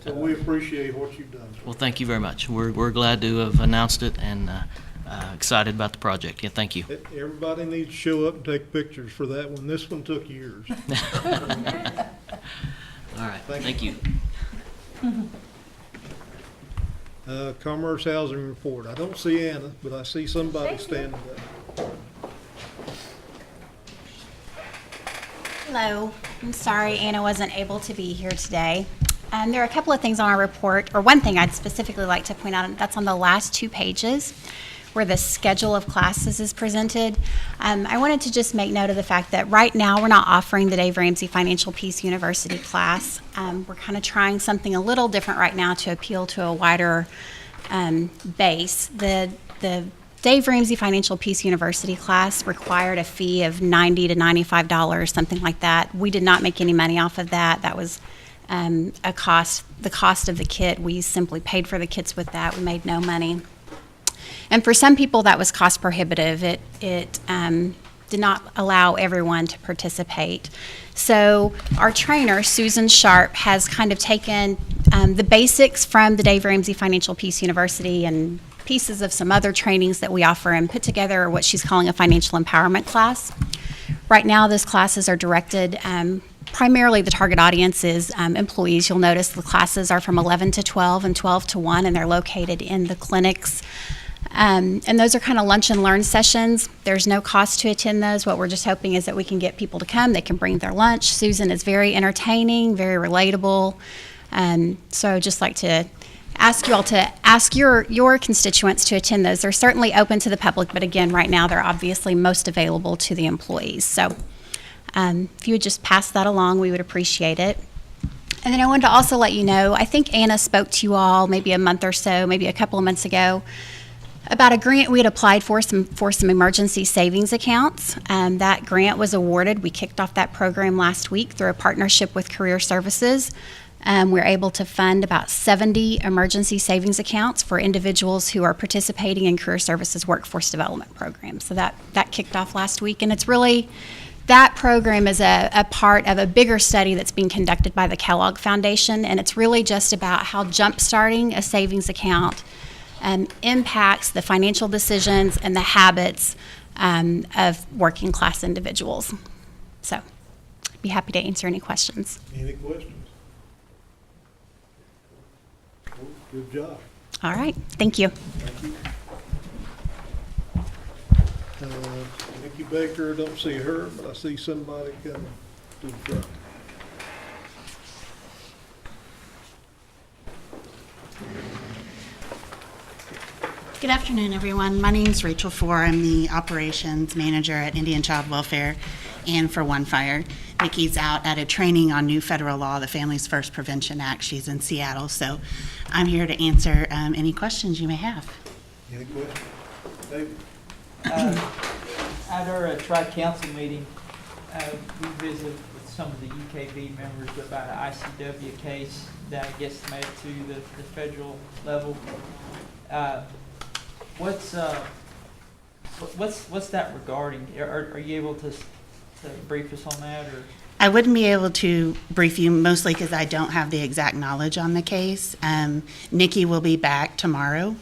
but we appreciate what you've done. Well, thank you very much. We're glad to have announced it and excited about the project. Yeah, thank you. Everybody needs to show up and take pictures for that one. This one took years. All right, thank you. Commerce Housing Report. I don't see Anna, but I see somebody standing there. Hello. I'm sorry Anna wasn't able to be here today. There are a couple of things on our report, or one thing I'd specifically like to point out, and that's on the last 2 pages where the schedule of classes is presented. I wanted to just make note of the fact that right now we're not offering the Dave Ramsey Financial Peace University class. We're kind of trying something a little different right now to appeal to a wider base. The Dave Ramsey Financial Peace University class required a fee of $90 to $95, something like that. We did not make any money off of that. That was the cost of the kit. We simply paid for the kits with that. We made no money. And for some people, that was cost prohibitive. It did not allow everyone to participate. So our trainer, Susan Sharp, has kind of taken the basics from the Dave Ramsey Financial Peace University and pieces of some other trainings that we offer and put together what she's calling a financial empowerment class. Right now, those classes are directed, primarily the target audience is employees. You'll notice the classes are from 11 to 12 and 12 to 1, and they're located in the clinics. And those are kind of lunch and learn sessions. There's no cost to attend those. What we're just hoping is that we can get people to come. They can bring their lunch. Susan is very entertaining, very relatable. So I'd just like to ask you all to ask your constituents to attend those. They're certainly open to the public, but again, right now they're obviously most available to the employees. So if you would just pass that along, we would appreciate it. And then I wanted to also let you know, I think Anna spoke to you all maybe a month or so, maybe a couple of months ago, about a grant we had applied for some emergency savings accounts. That grant was awarded. We kicked off that program last week through a partnership with Career Services. We're able to fund about 70 emergency savings accounts for individuals who are participating in Career Services workforce development programs. So that kicked off last week, and it's really, that program is a part of a bigger study that's being conducted by the Kellogg Foundation, and it's really just about how jump-starting a savings account impacts the financial decisions and the habits of working class individuals. So I'd be happy to answer any questions. Any questions? Well, good job. All right, thank you. Thank you. Nikki Baker, I don't see her, but I see somebody coming to the front. Good afternoon, everyone. My name is Rachel Four. I'm the operations manager at Indian Child Welfare and for One Fire. Nikki's out at a training on new federal law, the Families First Prevention Act. She's in Seattle, so I'm here to answer any questions you may have. Any questions? David? At our tri-council meeting, we visited with some of the UKB members about an ICW case that gets made to the federal level. What's that regarding? Are you able to brief us on that, or? I wouldn't be able to brief you mostly because I don't have the exact knowledge on the case. Nikki will be back tomorrow,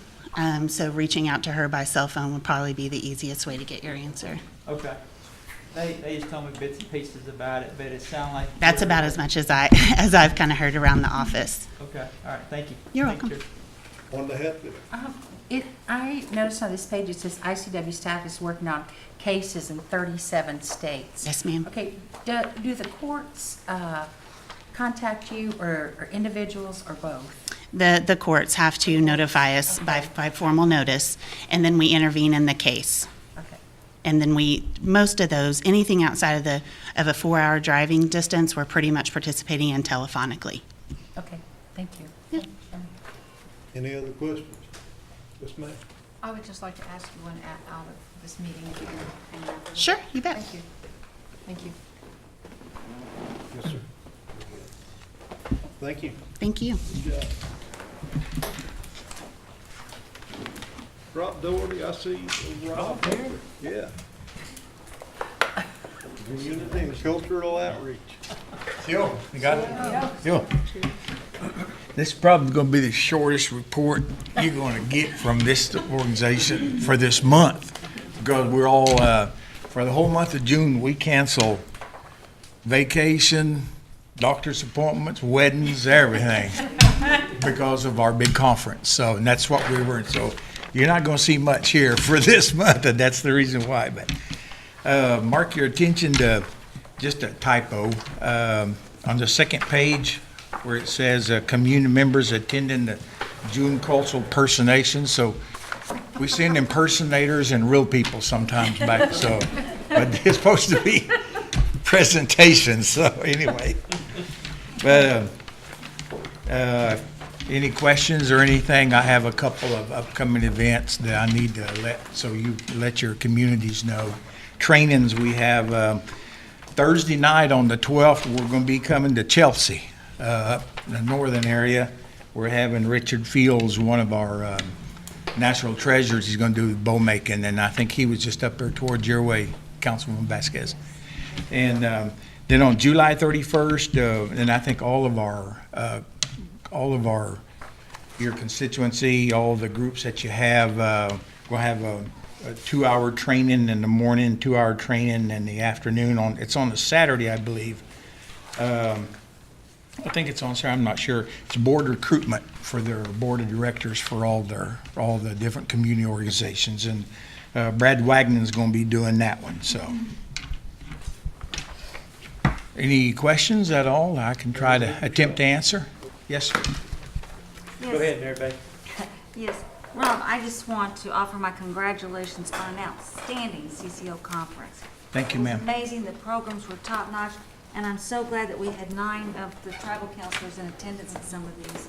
so reaching out to her by cell phone would probably be the easiest way to get your answer. Okay. They just told me bits and pieces about it, but it sounded like... That's about as much as I've kind of heard around the office. Okay, all right, thank you. You're Thank welcome. you. Wanted to help you. I noticed on this page it says ICW staff is working on cases in 37 states. Yes, ma'am. Okay, do the courts contact you, or individuals, or both? The courts have to notify us by formal notice, and then we intervene in the case. Okay. And then most of those, anything outside of a 4-hour driving distance, we're pretty much participating in telephonically. Okay, thank you. Yeah. Any other questions? Yes, ma'am. I would just like to ask you one out of this meeting, if you can hang out for a Sure, minute. you bet. Thank you. Thank you. Yes, sir. Thank you. Thank you. Good job. Rob Doherty, I see Rob here. Yeah. Community and cultural outreach. Sure, you got it? Sure. This is probably going to be the shortest report you're going to get from this organization for this month, because we're all, for the whole month of June, we cancel vacation, doctor's appointments, weddings, everything, because of our big conference. So, and that's what we were, so you're not going to see much here for this month, and that's the reason why. But mark your attention to just a typo on the second page, where it says community members attending the June cultural impersonation. So we send impersonators and real people sometimes back. So, but it's supposed to be presentations. So anyway, but any questions or anything, I have a couple of upcoming events that I need to let your communities know. Trainings, we have Thursday night on the 12th, we're going to be coming to Chelsea, up in the northern area. We're having Richard Fields, one of our natural treasures. He's going to do bow making, and I think he was just up there towards your way, Councilman Vasquez. And then on July 31st, and I think all of your constituency, all the groups that you have, we'll have a 2-hour training in the morning, 2-hour training in the afternoon. It's on a Saturday, I believe. I think it's on Saturday, I'm not sure. It's board recruitment for their board of directors for all the different community organizations. And Brad Wagnon's going to be doing that one, so. Any questions at all? I can try to attempt to answer. Yes, sir. Go ahead, Mary Beth. Yes, Rob, I just want to offer my congratulations on an outstanding CCO conference. Thank you, ma'am. It was amazing, the programs were top-notch, and I'm so glad that we had 9 of the tribal counselors in attendance at some of these,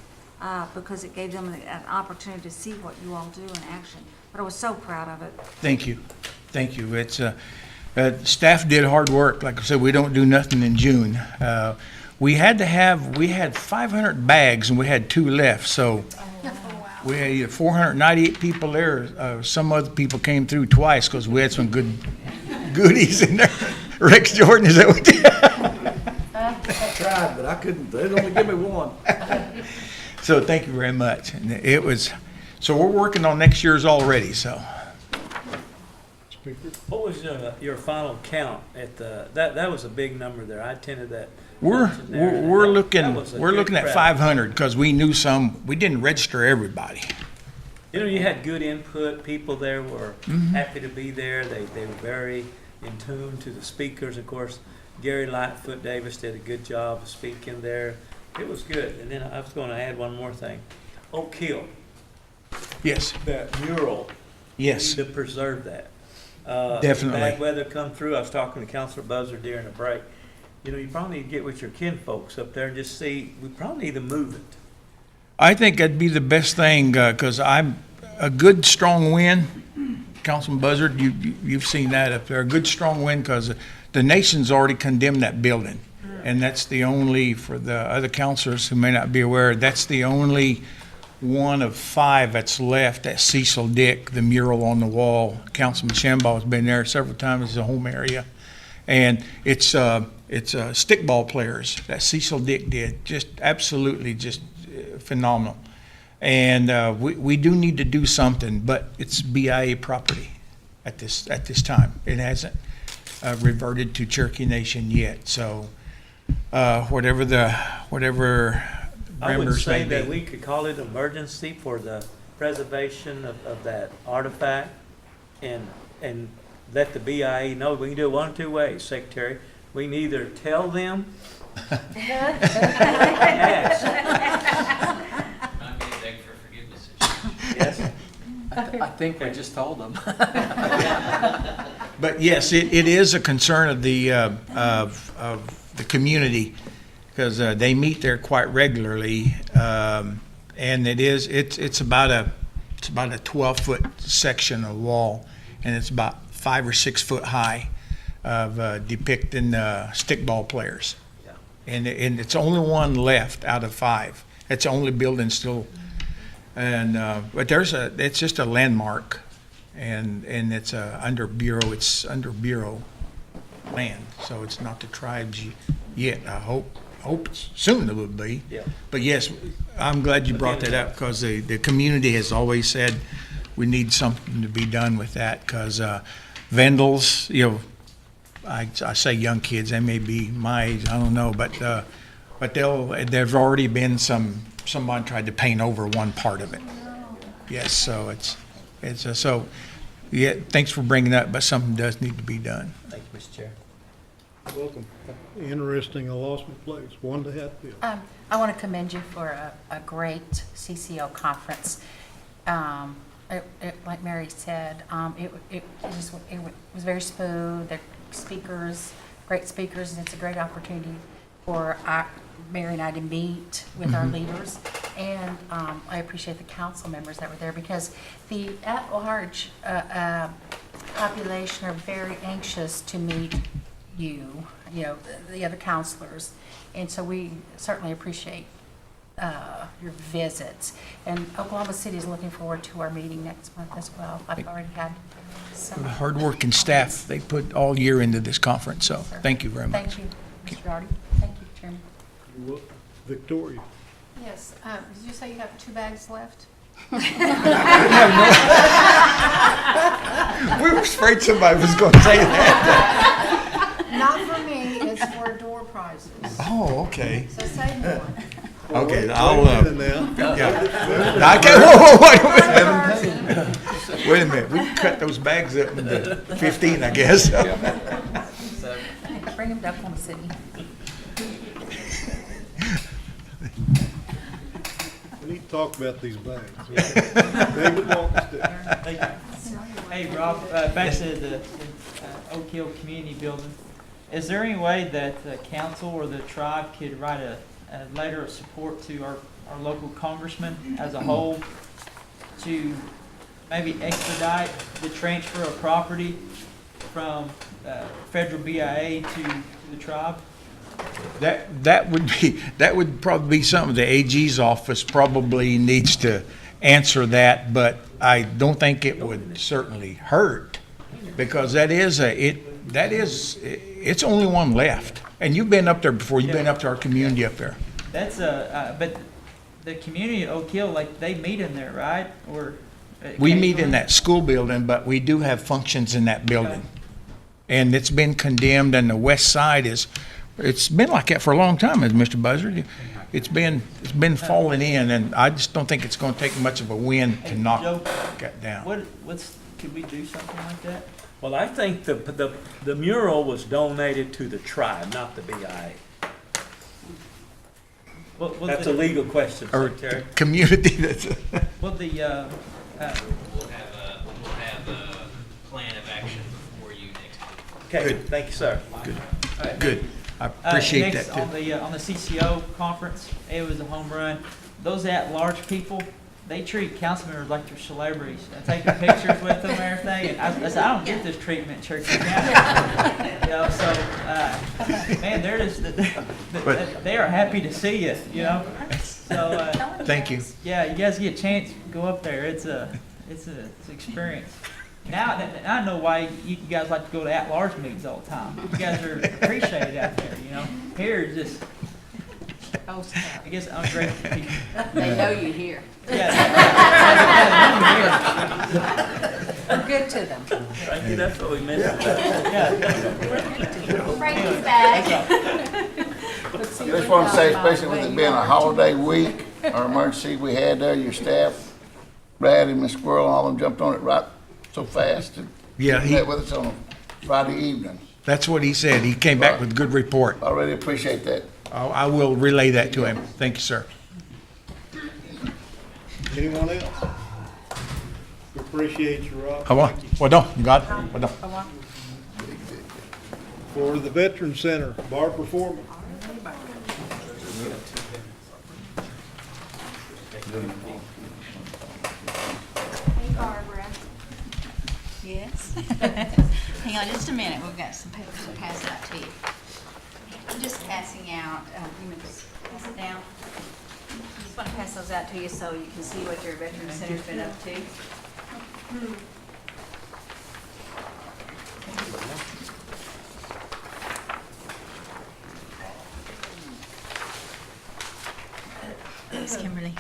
because it gave them an opportunity to see what you all do in action. But I was so proud of it. Thank you. Thank you. It's staff did hard work. Like I said, we don't do nothing in June. We had 500 bags and we had 2 left. So we had 498 people there. Some other people came through twice because we had some good goodies in there. Rex Jordan, is that what you I tried, but I couldn't. They'd only give me one. So thank you very much. And so we're working on next year's already, so. What was your final count at that was a big number there. I attended that. We're looking at crowd. 500 because we knew we didn't register everybody. You know, you had good input. People there were happy to be there. They were very in tune to the speakers. Of course, Gary Lightfoot Davis did a good job of speaking there. It was good. And then I was going to add one more thing. Oak Hill. Yes. That mural. Yes. We need to preserve that. Definitely. Bad weather come through. I was talking to Councilor Buzzer during the break. You know, you probably need to get with your kin folks up there and just see. We probably need to move it. I think that'd be the best thing because I'm a good strong wind. Councilman Buzzard, you've seen that up there. A good strong wind because the nation's already condemned that building, and that's the only, for the other councilors who may not be aware, that's the only one of 5 that's left at Cecil Dick, the mural on the wall. Councilman Shambaugh has been there several times. It's a home area, and it's stickball players that Cecil Dick did. Just absolutely just phenomenal. And we do need to do something, but it's BIA property at this time. It hasn't reverted to Cherokee Nation yet. So whatever I would parameters say may that be. we could call it emergency for the preservation of that artifact and let the BIA know. We can do it one of 2 ways, Secretary. We can either tell them Yes. I think we just told them. But yes, it is a concern of the community because they meet there quite regularly, and it's about a 12-foot section of wall, and it's about 5 or 6 foot high of depicting stickball players, and it's only one left out of 5. It's the only building still. And but it's just a landmark, and it's under bureau. It's under bureau land, so it's not the tribes yet. I hope soon it will be. Yeah. But yes, I'm glad you brought that up because the community has always said we need something to be done with that because vandals, I say young kids, they may be my age, I don't know, but there's already been someone tried to paint over one part of it. Yes, so so yeah, thanks for bringing that, but something does need to be done. Thank you, Mr. Chair. Welcome. Interesting allotment place, one to Hatfield. I want to commend you for a great CCO conference. Like Mary said, it was very smooth. The speakers, great speakers, and it's a great opportunity for Mary and I to meet with our leaders. And I appreciate the council members that were there because the at-large population are very anxious to meet you, the other counselors. And so we certainly appreciate your visits. And Oklahoma City is looking forward to our meeting next month as well. I've already had some. The hardworking staff, they put all year into this conference, so thank you very much. Thank you, Mr. Artie. Thank you, Chairman. Victoria. Yes, did you say you have 2 bags left? We were afraid somebody was going to say that. Not for me, it's for door prizes. Oh, okay. So save one. Okay, Wait I'll, a minute now. yeah. I can't, whoa, wait a minute. We can cut those bags up into 15, I guess. Bring them to Oklahoma City. We need to talk about these bags. David, walk us through. Hey, Rob, back to the Oak Hill Community Building. Is there any way that the council or the tribe could write a letter of support to our local congressman as a whole to maybe expedite the transfer of property from federal BIA to the tribe? That would probably be something the AG's office probably needs to answer that, but I don't think it would certainly hurt because it's only one left. And you've been up there before. You've been up to our community up there. That's but the community of Oak Hill, like they meet in there, right? Or We meet in that school building, but we do have functions in that building. And it's been condemned, and the west side it's been like that for a long time, as Mr. Buzzard. It's been falling in, and I just don't think it's going to take much of a wind to knock that down. Could we do something like that? Well, I think the mural was donated to the tribe, not the BIA. That's a legal question, Or Secretary. community that's. Well, the We'll have a plan of action for you next week. Okay, Good. thank you, sir. Good. all right, Good. I appreciate next, that too. on the CCO conference, it was a home run. Those at-large people, they treat council members like they're celebrities. They're taking pictures with them and everything. And I said, I don't get this treatment in Cherokee County. Man, they're just they are happy to see you. So Thank you. yeah, you guys get a chance, go up there. It's an experience. Now I know why you guys like to go to at-large meetings all the time. You guys are appreciated out there. Here it's just. I guess ungrateful people. They know you here. Yeah. We're good to them. Thank you, that's what we meant. Frankie's back. I just want to say, especially with it being a holiday week, our emergency we had there, your staff, Brad and Miss Squirrel, all of them jumped on it right so fast. And Yeah, met with us on a Friday evening. That's what he said. He came back with a good report. I really appreciate that. I will relay that to him. Thank you, sir. Anyone else? We appreciate you, Rob. Well done. You got it. Well done. For the Veteran Center, Barbara Foreman. Hey, Barbara. Yes. Hang on just a minute. We've got some papers to pass out to you. I'm just passing out, you want to just pass it down? I just want to pass those out to you so you can see what your Veteran Center's been up to. Thanks, Kimberly.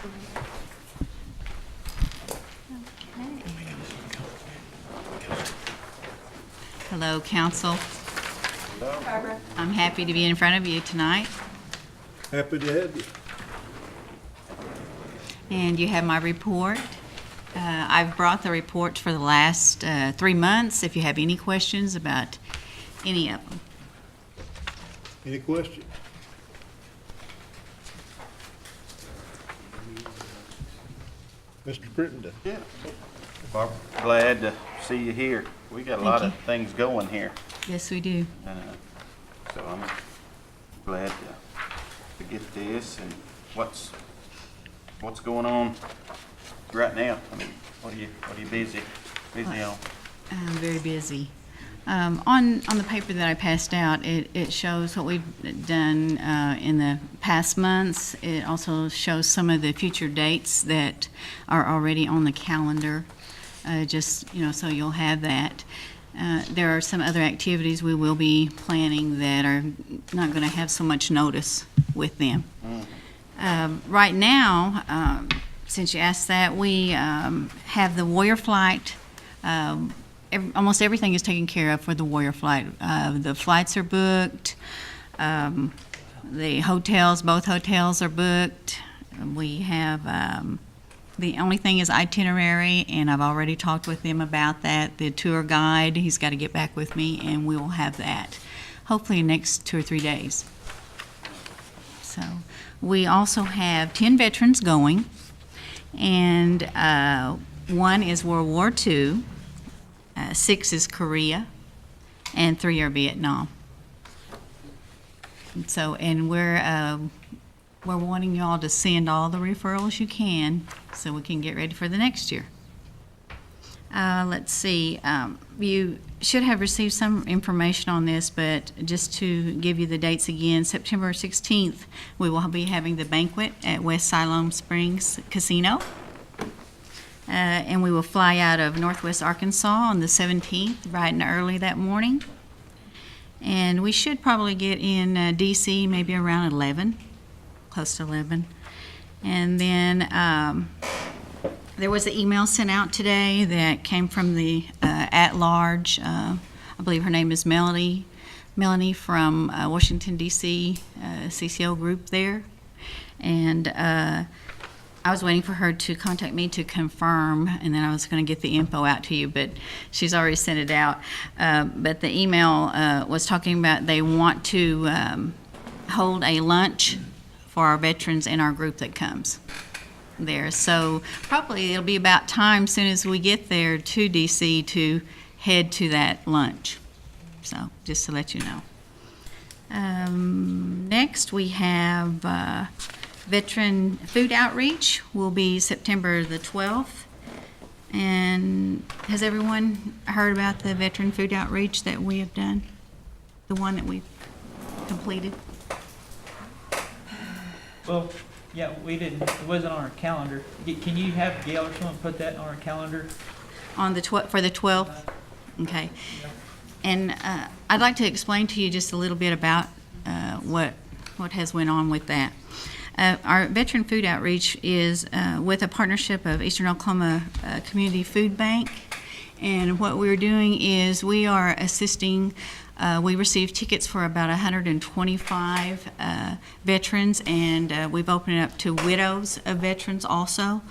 Hello, council. Barbara. I'm happy to be in front of you tonight. Happy to have you. And you have my report. I've brought the report for the last 3 months, if you have any questions about any of them. Any questions? Mr. Crittenden? Yeah. Barbara, glad to see you here. We got a lot of things going here. Yes, we do. So I'm glad to get this and what's what's going on right now? I mean, what are you busy on? I'm very busy. On the paper that I passed out, it shows what we've done in the past months. It also shows some of the future dates that are already on the calendar, just, so you'll have that. There are some other activities we will be planning that are not going to have so much notice with them. Right now, since you asked that, we have the Warrior Flight. Almost everything is taken care of for the Warrior Flight. The flights are booked. The hotels, both hotels are booked. We have, the only thing is itinerary, and I've already talked with them about that. The tour guide, he's got to get back with me, and we will have that hopefully in the next 2 or 3 days. So we also have 10 veterans going, and 1 is World War II. 6 is Korea, and 3 are Vietnam. And we're wanting y'all to send all the referrals you can so we can get ready for the next year. Let's see, you should have received some information on this, but just to give you the dates again, September 16th, we will be having the banquet at West Siloam Springs Casino. And we will fly out of Northwest Arkansas on the 17th, bright and early that morning. And we should probably get in D.C. maybe around 11, close to 11. And then there was an email sent out today that came from the at-large, I believe her name is Melanie from Washington, D.C., CCO group there. And I was waiting for her to contact me to confirm, and then I was going to get the info out to you, but she's already sent it out. But the email was talking about they want to hold a lunch for our veterans in our group that comes there. So probably it'll be about time, as soon as we get there to DC, to head to that lunch. So just to let you know. Next we have Veteran Food Outreach will be September the 12th. And has everyone heard about the Veteran Food Outreach that we have done? The one that we've completed? Well, yeah, we didn't, it wasn't on our calendar. Can you have Gail or someone put that on our calendar? On the for the 12th? Okay. And I'd like to explain to you just a little bit about what has went on with that. Our Veteran Food Outreach is with a partnership of Eastern Oklahoma Community Food Bank. And what we're doing is we are assisting, we received tickets for about 125 veterans, and we've opened it up to widows of veterans also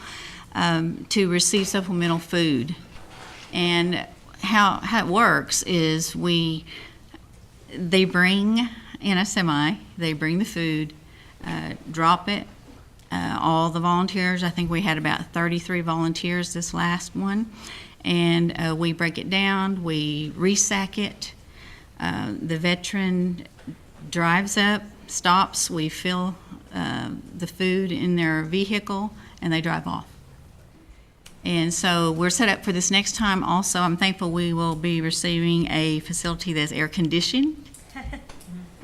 to receive supplemental food. And how it works is they bring in a semi, they bring the food, drop it. All the volunteers, I think we had about 33 volunteers this last one, and we break it down, we resack it. The veteran drives up, stops, we fill the food in their vehicle, and they drive off. And so we're set up for this next time also. I'm thankful we will be receiving a facility that's air conditioned.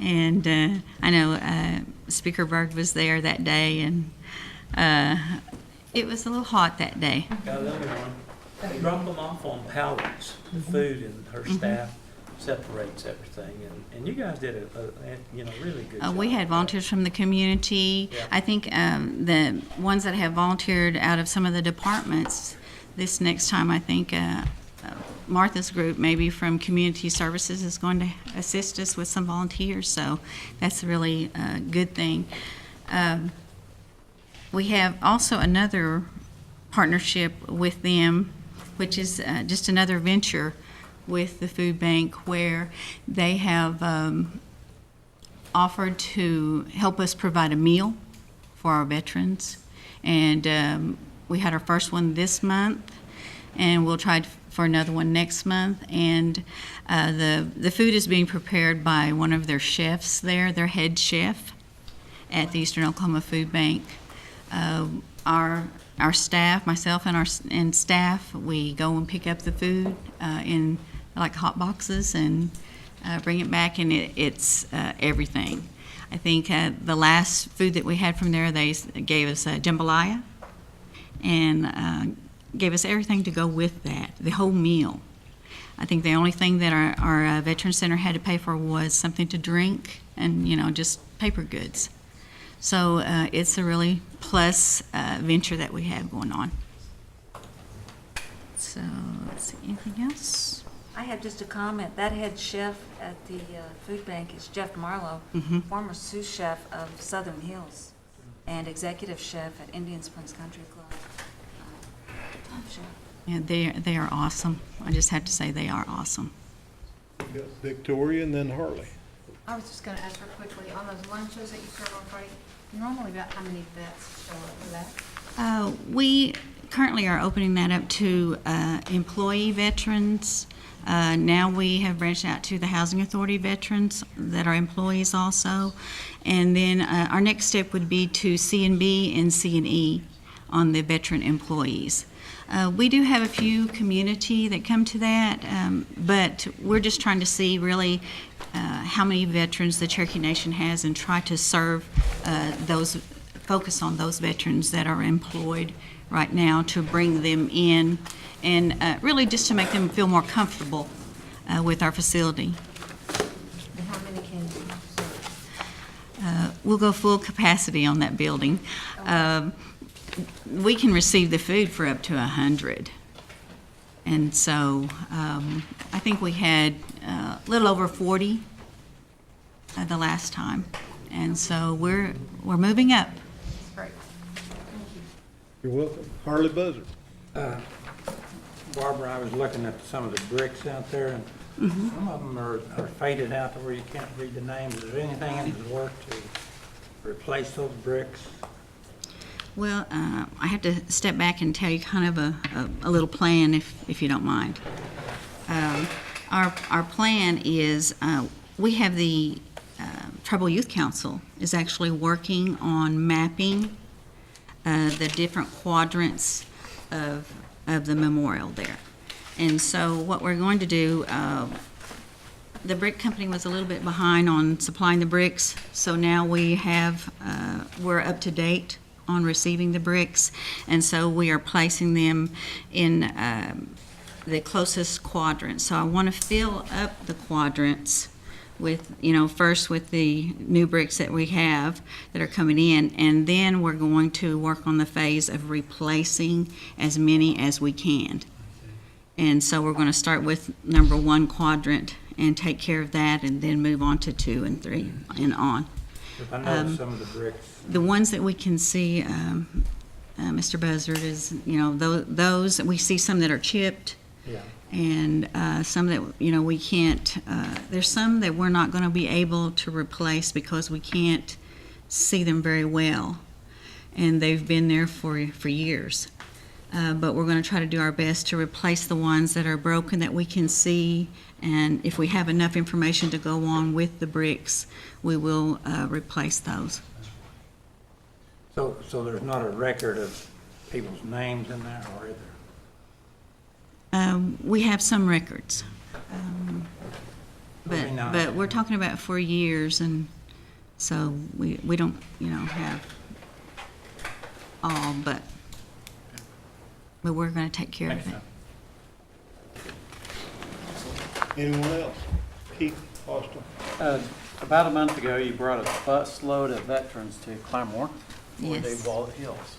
And I know Speaker Berg was there that day, and it was a little hot that day. Got another one. They drop them off on pallets, the food, and her staff separates everything. And you guys did a really good job. We had volunteers from the community. Yeah. I think the ones that have volunteered out of some of the departments, this next time, I think Martha's group, maybe from Community Services, is going to assist us with some volunteers, so that's a really good thing. We have also another partnership with them, which is just another venture with the food bank, where they have offered to help us provide a meal for our veterans. And we had our first one this month, and we'll try for another one next month. And the food is being prepared by one of their chefs there, their head chef at the Eastern Oklahoma Food Bank. our staff, myself and and staff, we go and pick up the food in like hot boxes and bring it back, and it's everything. I think the last food that we had from there, they gave us jambalaya and gave us everything to go with that, the whole meal. I think the only thing that our Veteran Center had to pay for was something to drink and, just paper goods. So it's a really plus venture that we have going on. So let's see, anything else? I have just a comment. That head chef at the food bank is Jeff Marlowe, former sous chef of Southern Hills and executive chef at Indian Springs Country Club. Top chef. Yeah, they are awesome. I just have to say they are awesome. We got Victoria and then Harley. I was just gonna ask her quickly, on those lunches that you serve on Friday, normally about how many vets show up for that? We currently are opening that up to employee veterans. Now we have branched out to the Housing Authority veterans that are employees also. And then our next step would be to C&B and C&E on the veteran employees. We do have a few community that come to that, but we're just trying to see really how many veterans the Cherokee Nation has and try to serve focus on those veterans that are employed right now to bring them in and really just to make them feel more comfortable with our facility. And how many can you serve? We'll go full capacity on that building. We can receive the food for up to 100. And so I think we had a little over 40 the last time. And so we're moving up. Great. You're welcome. Harley Buzzard. Barbara, I was looking at some of the bricks out there, and some of them are faded out to where you can't read the names. Is there anything in the work to replace those bricks? Well, I have to step back and tell you kind of a little plan, if you don't mind. Our plan is we have the Tribal Youth Council is actually working on mapping the different quadrants of the memorial there. And so what we're going to do, the brick company was a little bit behind on supplying the bricks, so now we're up to date on receiving the bricks, and so we are placing them in the closest quadrant. So I want to fill up the quadrants with, first with the new bricks that we have that are coming in, and then we're going to work on the phase of replacing as many as we can. And so we're going to start with number 1 quadrant and take care of that, and then move on to 2 and 3 and on. If I know some of the bricks. The ones that we can see, Mr. Buzzard, is, those, we see some that are chipped. Yeah. And some that, we can't, there's some that we're not going to be able to replace because we can't see them very well. And they've been there for years. But we're going to try to do our best to replace the ones that are broken that we can see. And if we have enough information to go on with the bricks, we will replace those. So there's not a record of people's names in there, or is there? We have some records. But we're talking about for years, and so we don't, have all, but we're going to take care of it. Anyone else? Keith Austin. About a month ago, you brought a bus load of veterans to Claremore for Yes. the Wallet Hills.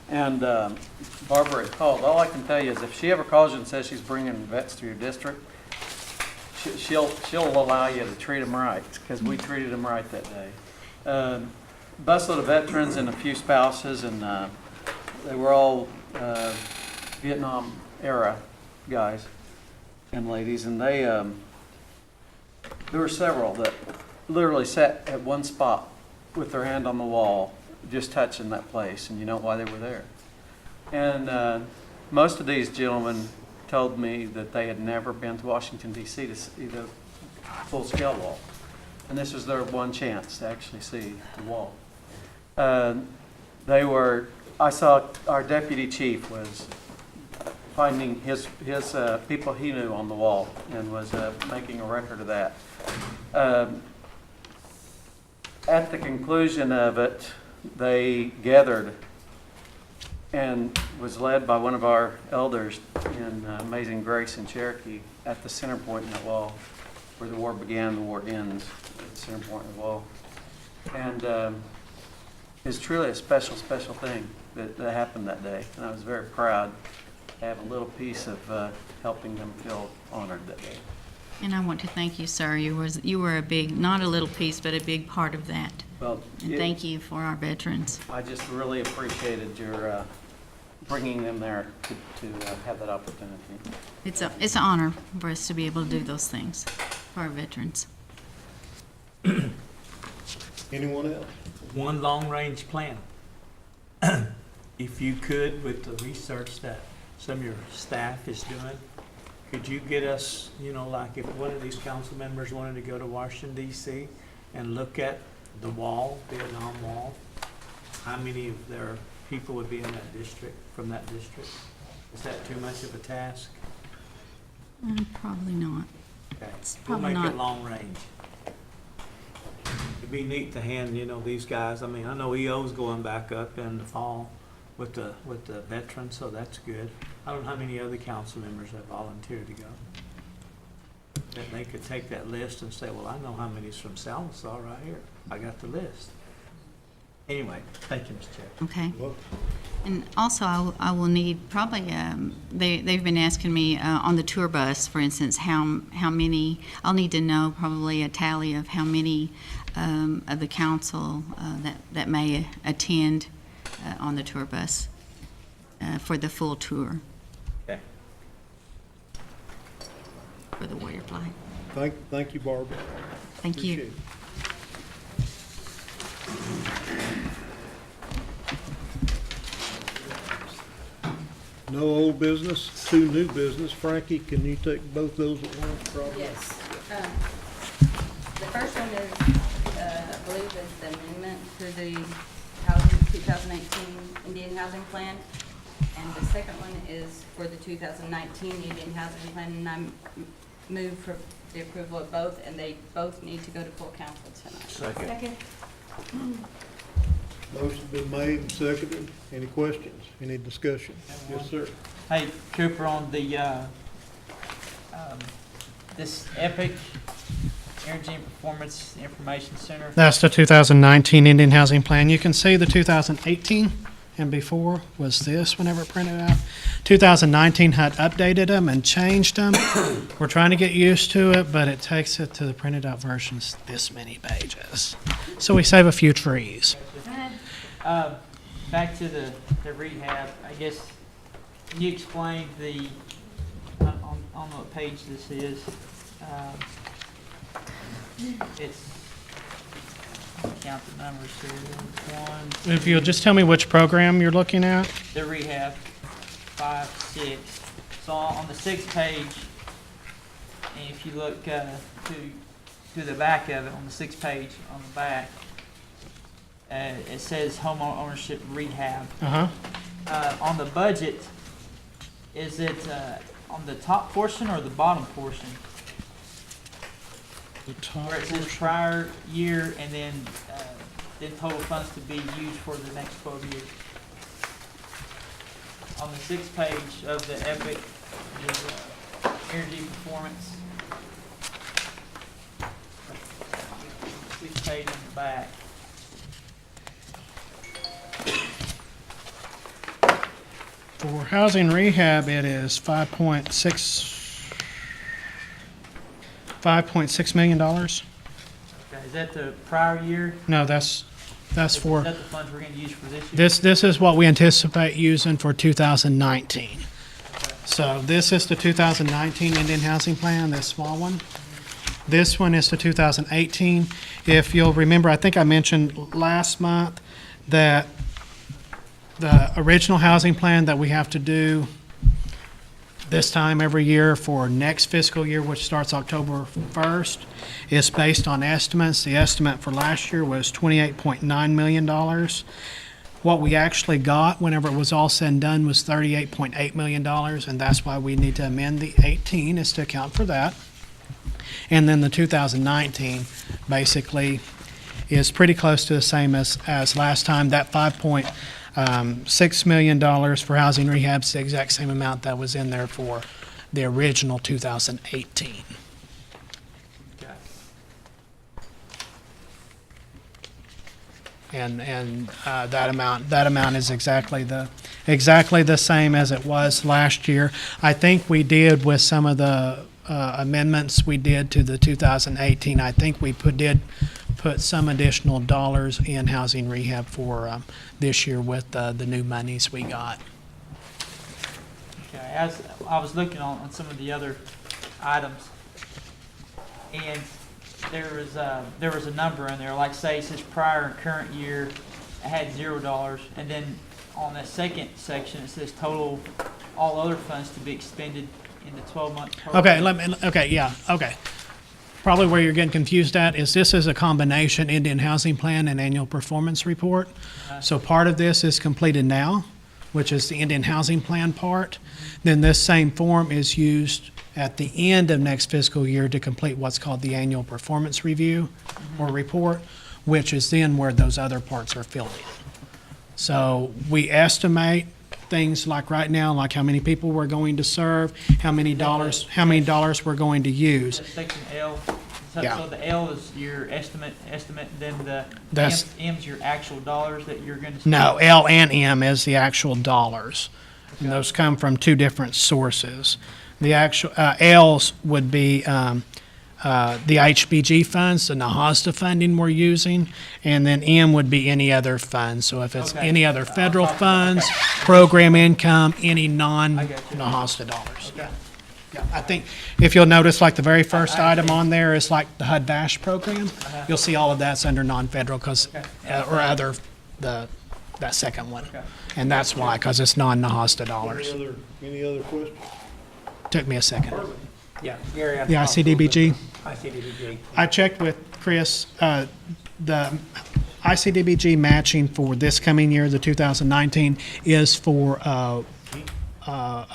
And Barbara had called. All I can tell you is if she ever calls you and says she's bringing vets to your district, she'll allow you to treat them right, because we treated them right that day. Busload of veterans and a few spouses, and they were all Vietnam era guys and ladies, and they there were several that literally sat at one spot with their hand on the wall, just touching that place, and you know why they were there. And most of these gentlemen told me that they had never been to Washington, D.C. to see the full-scale wall. And this was their one chance to actually see the wall. They were I saw our deputy chief was finding his people he knew on the wall and was making a record of that. At the conclusion of it, they gathered and was led by one of our elders in Amazing Grace in Cherokee at the center point in that wall, where the war began, the war ends, at the center point in the wall. And it's truly a special, special thing that happened that day. And I was very proud to have a little piece of helping them feel honored that day. And I want to thank you, sir. You were a big, not a little piece, but a big part of that. Well, And thank you for our veterans. I just really appreciated your bringing them there to have that opportunity. It's an honor for us to be able to do those things for our veterans. Anyone else? One long-range plan. If you could, with the research that some of your staff is doing, could you get us, like if one of these council members wanted to go to Washington DC and look at the wall, Vietnam Wall, how many of their people would be in that district, from that district? Is that too much of a task? Probably not. Okay. It's We'll probably make not. it long range. It'd be neat to hand, these guys, I mean, I know EO's going back up in the fall with the veterans, so that's good. I don't know how many other council members have volunteered to go. That they could take that list and say, well, I know how many's from Sallisaw right here. I got the list. Anyway, thank you, Mr. Chair. Okay. And also, I will need probably, they've been asking me on the tour bus, for instance, how many, I'll need to know probably a tally of how many of the council that may attend on the tour bus for the full tour. Okay. For the Warrior Flag. Thank you, Barbara. Thank you. Appreciate it. No old business, 2 new business. Frankie, can you take both those at once, probably? Yes. The first one is, I believe is the amendment to the 2018 Indian Housing Plan. And the second one is for the 2019 Indian Housing Plan. And I move for the approval of both, and they both need to go to full council tonight. Second. Motion's been made and seconded. Any questions? Any discussion? Yes, sir. Hey, Cooper, on the, this EPIC Energy and Performance Information Center. That's the 2019 Indian Housing Plan. You can see the 2018 and before was this whenever it printed out. 2019 had updated them and changed them. We're trying to get used to it, but it takes it to the printed out versions this many pages. So we save a few trees. Back to the rehab, I guess, can you explain on what page this is? It's, count the numbers here, 1, If you'll just tell me which program you're looking at. the rehab, 5, 6. So on the 6th page, and if you look to the back of it, on the 6th page, on the back, it says home ownership rehab. On the budget, is it on the top portion or the bottom portion? The top Where it says prior year and then total funds to be used for the next 12 years. On the 6th page of the EPIC is energy performance. 6th page on the back. For housing rehab, it is $5.6 million. Okay, is that the prior year? No, that's for, Is that the funds we're going to use for this year? this is what we anticipate using for 2019. So this is the 2019 Indian Housing Plan, this small one. This one is the 2018. If you'll remember, I think I mentioned last month that the original housing plan that we have to do this time every year for next fiscal year, which starts October 1st, is based on estimates. The estimate for last year was $28.9 million. What we actually got whenever it was all said and done was $38.8 million, and that's why we need to amend the 18 is to account for that. And then the 2019 basically is pretty close to the same as last time. That $5.6 million for housing rehab is the exact same amount that was in there for the original 2018. Okay. And that amount is exactly the same as it was last year. I think we did with some of the amendments we did to the 2018. I think we did put some additional dollars in housing rehab for this year with the new monies we got. Okay, as I was looking on some of the other items, and there was a number in there, like say it says prior and current year, it had $0, and then on that second section, it says total all other funds to be expended in the 12-month program. Okay. Probably where you're getting confused at is this is a combination Indian Housing Plan and Annual Performance Report. So part of this is completed now, which is the Indian Housing Plan part. Then this same form is used at the end of next fiscal year to complete what's called the Annual Performance Review or Report, which is then where those other parts are filled in. So we estimate things like right now, like how many people we're going to serve, how many dollars we're going to use. That's section L. So, Yeah. so the L is your estimate, then the That's- M's your actual dollars that you're going to spend? No, L and M is the actual dollars. And those come from two different sources. The actual, L's would be the HBG funds, the NAHASDA funding we're using, and then M would be any other funds. So if it's Okay. any other federal funds, program income, any non-NAHASDA dollars. Okay. Yeah, I think if you'll notice, like the very first item on there is like the HUD VASH program. You'll see all of that's under non-federal because, or other, that second one. And that's why, because it's non-NAHASDA dollars. Any other questions? Took me a second. Yeah, Gary. The ICDBG? ICDBG. I checked with Chris, the ICDBG matching for this coming year, the 2019, is for a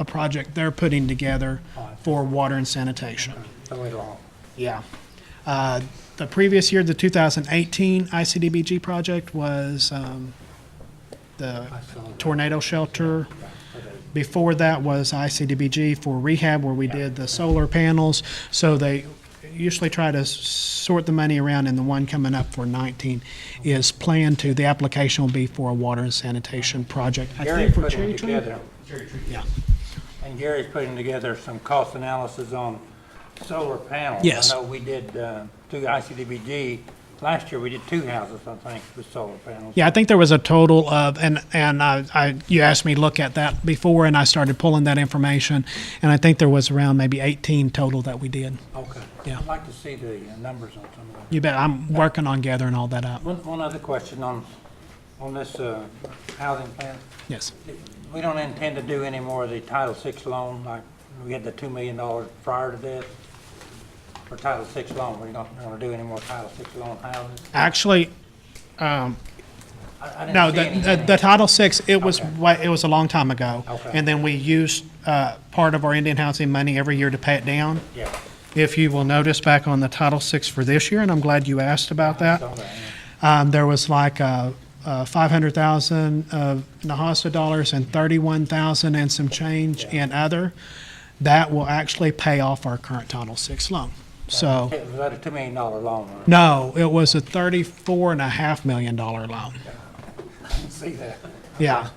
project they're putting together for water and sanitation. Yeah. The previous year, the 2018 ICDBG project was the tornado shelter. Before that was ICDBG for rehab, where we did the solar panels. So they usually try to sort the money around, and the one coming up for 19 is planned to, the application will be for a water and sanitation project. I Gary's think for putting Cherokee. together. Yeah. And Gary's putting together some cost analysis on solar panels. Yes. I know we did, through ICDBG, last year we did 2 houses, I think, with solar panels. Yeah, I think there was a total of, and you asked me to look at that before, and I started pulling that information, and I think there was around maybe 18 total that we did. Okay. Yeah. I'd like to see the numbers on some of that. You bet. I'm working on gathering all that up. One other question on this housing plan. Yes. We don't intend to do any more of the Title VI loan, like we had the $2 million prior to this. For Title VI loan, we don't want to do any more Title VI loan houses. Actually, I didn't no, see any. the Title VI, it was a long time ago. Okay. And then we used part of our Indian housing money every year to pay it down. Yeah. If you will notice back on the Title VI for this year, and I'm glad you asked about that, Saw that, yeah. there was like $500,000 of NAHASA dollars and $31,000 and some change in other. That will actually pay off our current Title VI loan. So, Was that a $2 million loan? Or? no, it was a $34.5 million loan. I didn't see that. Yeah,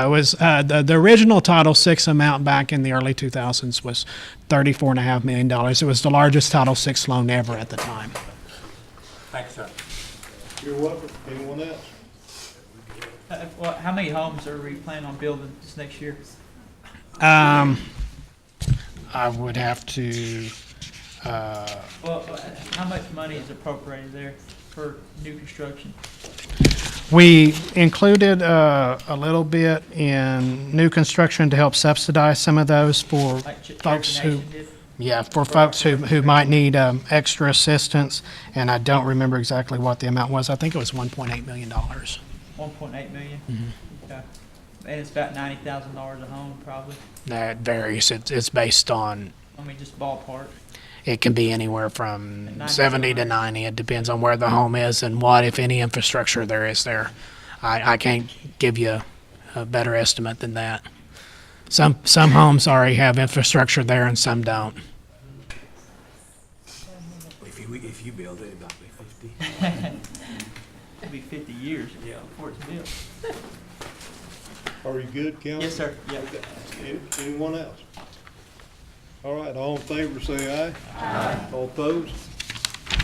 it was, the original Title VI amount back in the early 2000s was $34.5 million. It was the largest Title VI loan ever at the time. Thanks, sir. You're welcome. Anyone else? Well, how many homes are we planning on building this next year? I would have to, Well, how much money is appropriated there for new construction? we included a little bit in new construction to help subsidize some of those for Like folks Cherokee who, Nation did? yeah, for folks who might need extra assistance. And I don't remember exactly what the amount was. I think it was $1.8 million. 1.8 million? Mhm. Okay. And it's about $90,000 a home, probably. That varies. It's based on, I mean, just ballpark. it can be anywhere from 90 70 to 90. It depends on where the home is and what, if any, infrastructure there is there. I can't give you a better estimate than that. Some homes already have infrastructure there and some don't. If you build it, about be 50. It'll be 50 years before it's built. Are you good, Council? Yes, sir. Yeah. Anyone else? All right, all in favor, say aye. Aye. All opposed?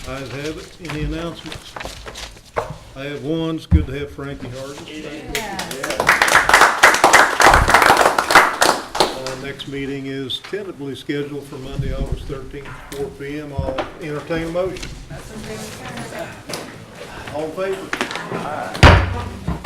Ayes have it. Any announcements? I have one. It's good to have Frankie Hargis. Next meeting is tentatively scheduled for Monday, August 13th, 4 p.m. I'll entertain a motion. All in favor? Aye.